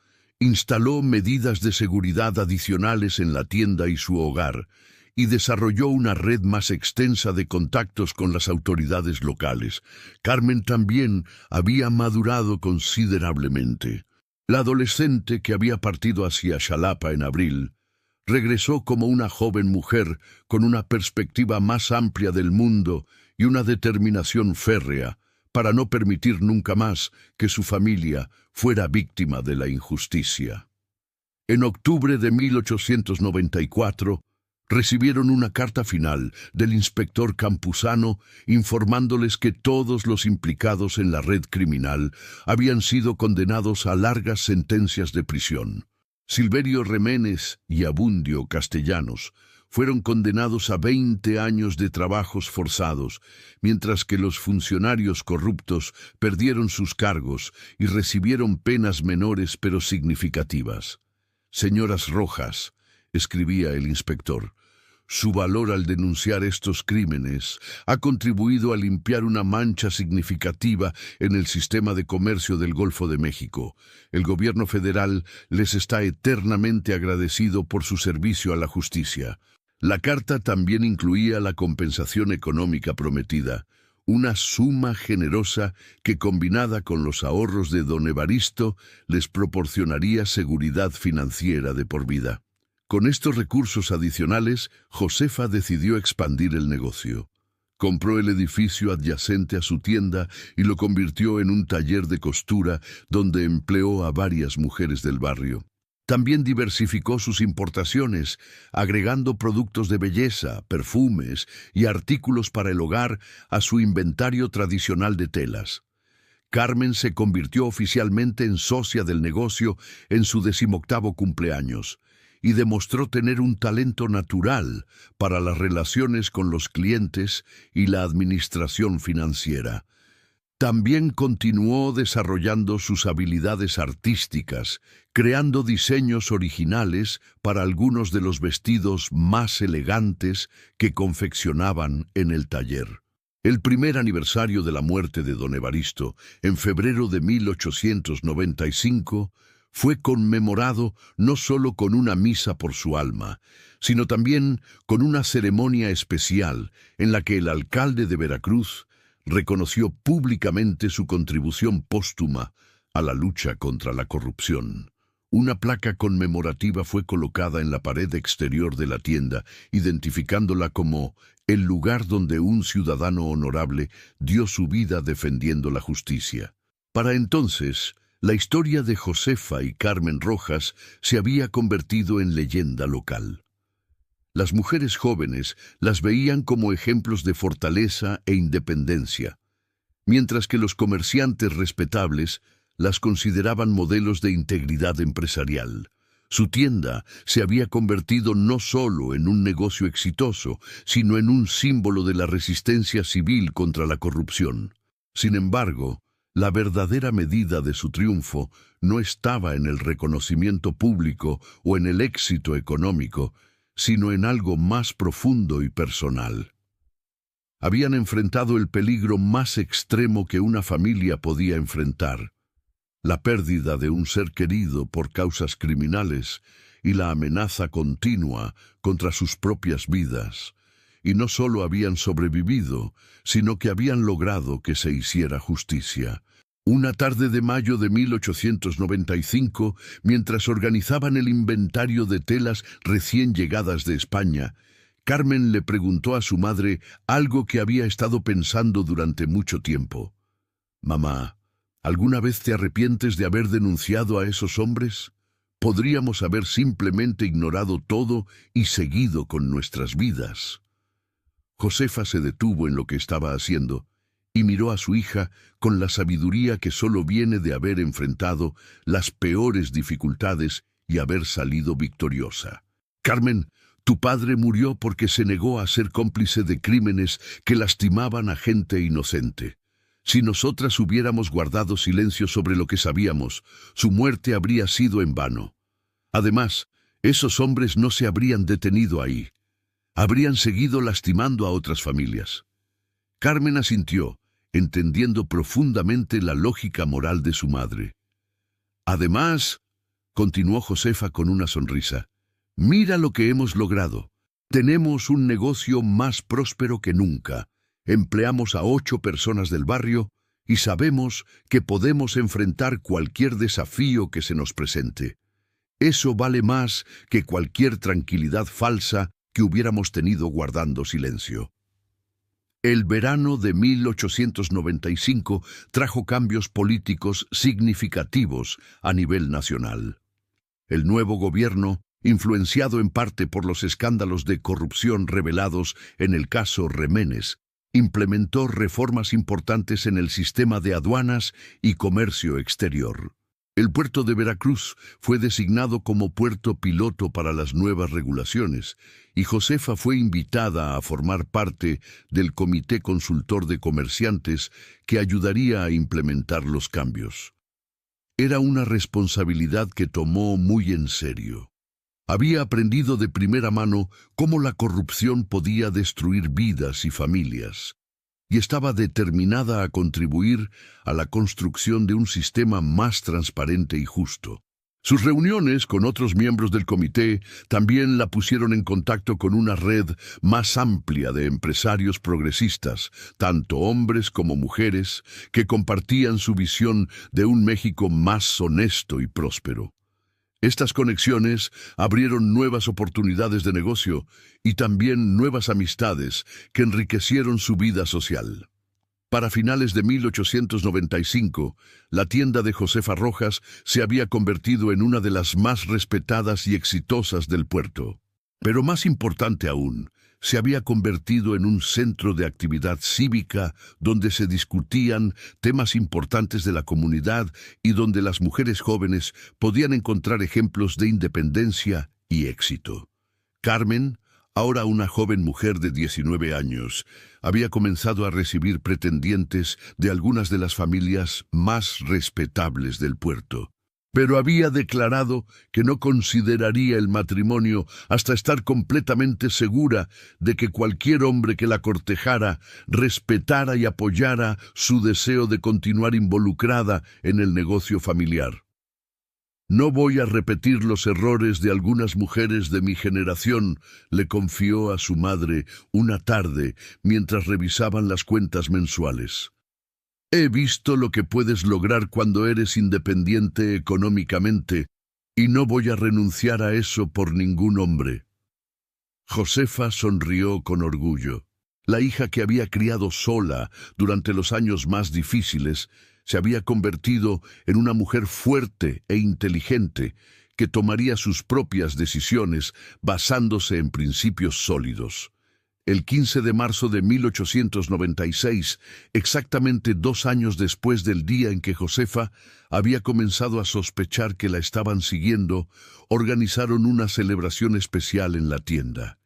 Instaló medidas de seguridad adicionales en la tienda y su hogar, y desarrolló una red más extensa de contactos con las autoridades locales. Carmen también había madurado considerablemente. La adolescente que había partido hacia Xalapa en abril regresó como una joven mujer con una perspectiva más amplia del mundo y una determinación férrea para no permitir nunca más que su familia fuera víctima de la injusticia. En octubre de 1894, recibieron una carta final del inspector Campuzano informándoles que todos los implicados en la red criminal habían sido condenados a largas sentencias de prisión. Silverio Reménez y Abundio Castellanos fueron condenados a 20 años de trabajos forzados, mientras que los funcionarios corruptos perdieron sus cargos y recibieron penas menores pero significativas. Señoras Rojas, escribía el inspector, su valor al denunciar estos crímenes ha contribuido a limpiar una mancha significativa en el sistema de comercio del Golfo de México. El gobierno federal les está eternamente agradecido por su servicio a la justicia. La carta también incluía la compensación económica prometida, una suma generosa que, combinada con los ahorros de don Evaristo, les proporcionaría seguridad financiera de por vida. Con estos recursos adicionales, Josefa decidió expandir el negocio. Compró el edificio adyacente a su tienda y lo convirtió en un taller de costura donde empleó a varias mujeres del barrio. También diversificó sus importaciones, agregando productos de belleza, perfumes y artículos para el hogar a su inventario tradicional de telas. Carmen se convirtió oficialmente en socia del negocio en su 18º cumpleaños y demostró tener un talento natural para las relaciones con los clientes y la administración financiera. También continuó desarrollando sus habilidades artísticas, creando diseños originales para algunos de los vestidos más elegantes que confeccionaban en el taller. El primer aniversario de la muerte de don Evaristo, en febrero de 1895, fue conmemorado no solo con una misa por su alma, sino también con una ceremonia especial en la que el alcalde de Veracruz reconoció públicamente su contribución póstuma a la lucha contra la corrupción. Una placa conmemorativa fue colocada en la pared exterior de la tienda, identificándola como el lugar donde un ciudadano honorable dio su vida defendiendo la justicia. Para entonces, la historia de Josefa y Carmen Rojas se había convertido en leyenda local. Las mujeres jóvenes las veían como ejemplos de fortaleza e independencia, mientras que los comerciantes respetables las consideraban modelos de integridad empresarial. Su tienda se había convertido no solo en un negocio exitoso, sino en un símbolo de la resistencia civil contra la corrupción. Sin embargo, la verdadera medida de su triunfo no estaba en el reconocimiento público o en el éxito económico, sino en algo más profundo y personal. Habían enfrentado el peligro más extremo que una familia podía enfrentar: la pérdida de un ser querido por causas criminales y la amenaza continua contra sus propias vidas. Y no solo habían sobrevivido, sino que habían logrado que se hiciera justicia. Una tarde de mayo de 1895, mientras organizaban el inventario de telas recién llegadas de España, Carmen le preguntó a su madre algo que había estado pensando durante mucho tiempo. «Mamá, ¿alguna vez te arrepientes de haber denunciado a esos hombres? Podríamos haber simplemente ignorado todo y seguido con nuestras vidas». Josefa se detuvo en lo que estaba haciendo y miró a su hija con la sabiduría que solo viene de haber enfrentado las peores dificultades y haber salido victoriosa. «Carmen, tu padre murió porque se negó a ser cómplice de crímenes que lastimaban a gente inocente. Si nosotras hubiéramos guardado silencio sobre lo que sabíamos, su muerte habría sido en vano. Además, esos hombres no se habrían detenido ahí. Habrían seguido lastimando a otras familias». Carmen asintió, entendiendo profundamente la lógica moral de su madre. «Además», continuó Josefa con una sonrisa, «mira lo que hemos logrado. Tenemos un negocio más próspero que nunca. Empleamos a 8 personas del barrio y sabemos que podemos enfrentar cualquier desafío que se nos presente. Eso vale más que cualquier tranquilidad falsa que hubiéramos tenido guardando silencio». El verano de 1895 trajo cambios políticos significativos a nivel nacional. El nuevo gobierno, influenciado en parte por los escándalos de corrupción revelados en el caso Reménez, implementó reformas importantes en el sistema de aduanas y comercio exterior. El puerto de Veracruz fue designado como puerto piloto para las nuevas regulaciones, y Josefa fue invitada a formar parte del Comité Consultor de Comerciantes que ayudaría a implementar los cambios. Era una responsabilidad que tomó muy en serio. Había aprendido de primera mano cómo la corrupción podía destruir vidas y familias, y estaba determinada a contribuir a la construcción de un sistema más transparente y justo. Sus reuniones con otros miembros del comité también la pusieron en contacto con una red más amplia de empresarios progresistas, tanto hombres como mujeres, que compartían su visión de un México más honesto y próspero. Estas conexiones abrieron nuevas oportunidades de negocio y también nuevas amistades que enriquecieron su vida social. Para finales de 1895, la tienda de Josefa Rojas se había convertido en una de las más respetadas y exitosas del puerto. Pero más importante aún, se había convertido en un centro de actividad cívica donde se discutían temas importantes de la comunidad y donde las mujeres jóvenes podían encontrar ejemplos de independencia y éxito. Carmen, ahora una joven mujer de 19 años, había comenzado a recibir pretendientes de algunas de las familias más respetables del puerto. pero había declarado que no consideraría el matrimonio hasta estar completamente segura de que cualquier hombre que la cortejara respetara y apoyara su deseo de continuar involucrada en el negocio familiar. «No voy a repetir los errores de algunas mujeres de mi generación», le confió a su madre una tarde mientras revisaban las cuentas mensuales. «He visto lo que puedes lograr cuando eres independiente económicamente y no voy a renunciar a eso por ningún hombre». Josefa sonrió con orgullo. La hija que había criado sola durante los años más difíciles se había convertido en una mujer fuerte e inteligente que tomaría sus propias decisiones basándose en principios sólidos. El 15 de marzo de 1896, exactamente 2 años después del día en que Josefa había comenzado a sospechar que la estaban siguiendo, organizaron una celebración especial en la tienda.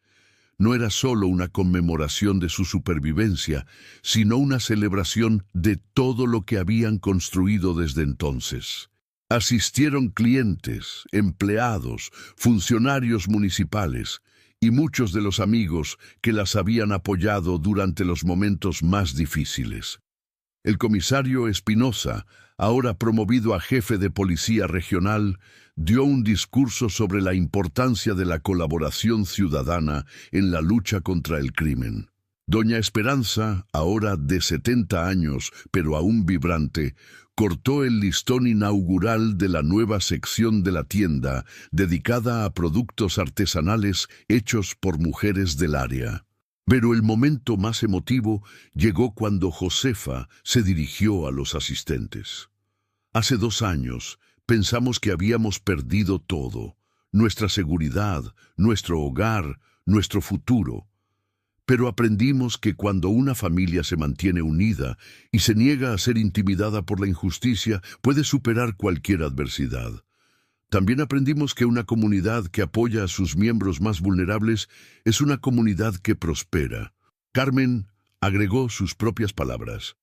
No era solo una conmemoración de su supervivencia, sino una celebración de todo lo que habían construido desde entonces. Asistieron clientes, empleados, funcionarios municipales y muchos de los amigos que las habían apoyado durante los momentos más difíciles. El comisario Espinosa, ahora promovido a jefe de policía regional, dio un discurso sobre la importancia de la colaboración ciudadana en la lucha contra el crimen. Doña Esperanza, ahora de 70 años, pero aún vibrante, cortó el listón inaugural de la nueva sección de la tienda, dedicada a productos artesanales hechos por mujeres del área. Pero el momento más emotivo llegó cuando Josefa se dirigió a los asistentes. Hace 2 años pensamos que habíamos perdido todo, nuestra seguridad, nuestro hogar, nuestro futuro. Pero aprendimos que cuando una familia se mantiene unida y se niega a ser intimidada por la injusticia, puede superar cualquier adversidad. También aprendimos que una comunidad que apoya a sus miembros más vulnerables es una comunidad que prospera. Carmen agregó sus propias palabras.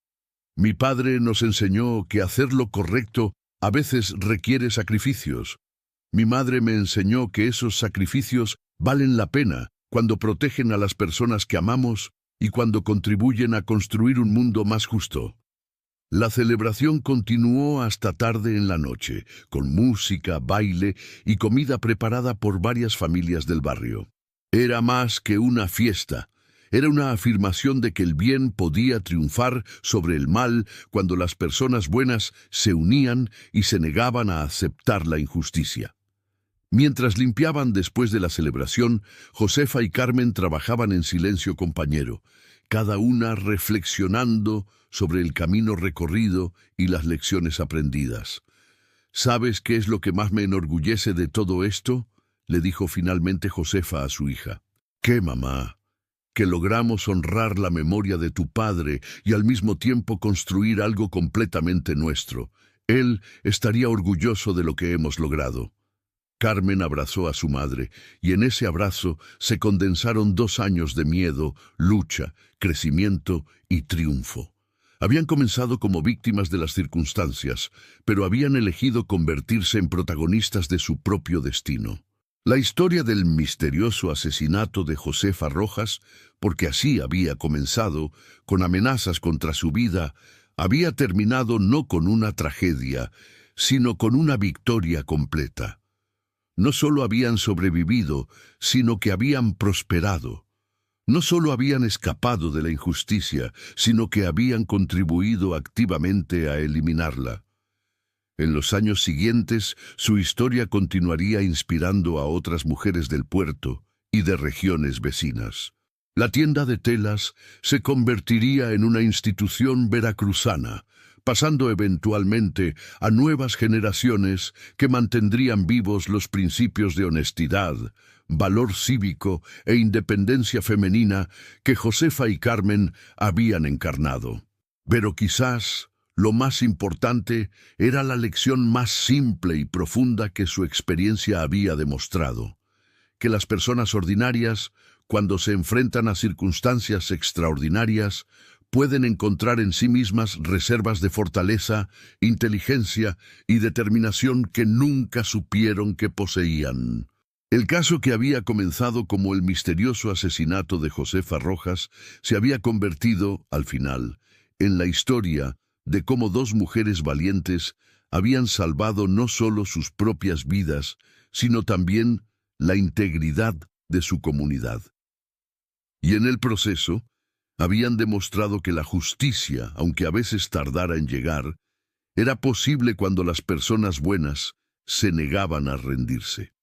«Mi padre nos enseñó que hacer lo correcto a veces requiere sacrificios. Mi madre me enseñó que esos sacrificios valen la pena cuando protegen a las personas que amamos y cuando contribuyen a construir un mundo más justo». La celebración continuó hasta tarde en la noche, con música, baile y comida preparada por varias familias del barrio. Era más que una fiesta. Era una afirmación de que el bien podía triunfar sobre el mal cuando las personas buenas se unían y se negaban a aceptar la injusticia. Mientras limpiaban después de la celebración, Josefa y Carmen trabajaban en silencio compañero, cada una reflexionando sobre el camino recorrido y las lecciones aprendidas. «¿Sabes qué es lo que más me enorgullece de todo esto?», le dijo finalmente Josefa a su hija. «¿Qué, mamá?». «Que logramos honrar la memoria de tu padre y al mismo tiempo construir algo completamente nuestro. Él estaría orgulloso de lo que hemos logrado». Carmen abrazó a su madre, y en ese abrazo se condensaron 2 años de miedo, lucha, crecimiento y triunfo. Habían comenzado como víctimas de las circunstancias, pero habían elegido convertirse en protagonistas de su propio destino. La historia del misterioso asesinato de Josefa Rojas, porque así había comenzado, con amenazas contra su vida, había terminado no con una tragedia, sino con una victoria completa. No solo habían sobrevivido, sino que habían prosperado. No solo habían escapado de la injusticia, sino que habían contribuido activamente a eliminarla. En los años siguientes, su historia continuaría inspirando a otras mujeres del puerto y de regiones vecinas. La tienda de telas se convertiría en una institución veracruzana, pasando eventualmente a nuevas generaciones que mantendrían vivos los principios de honestidad, valor cívico e independencia femenina que Josefa y Carmen habían encarnado. Pero quizás lo más importante era la lección más simple y profunda que su experiencia había demostrado: que las personas ordinarias, cuando se enfrentan a circunstancias extraordinarias, pueden encontrar en sí mismas reservas de fortaleza, inteligencia y determinación que nunca supieron que poseían. El caso que había comenzado como el misterioso asesinato de Josefa Rojas se había convertido, al final, en la historia de cómo dos mujeres valientes habían salvado no solo sus propias vidas, sino también la integridad de su comunidad. Y en el proceso, habían demostrado que la justicia, aunque a veces tardara en llegar, era posible cuando las personas buenas se negaban a rendirse.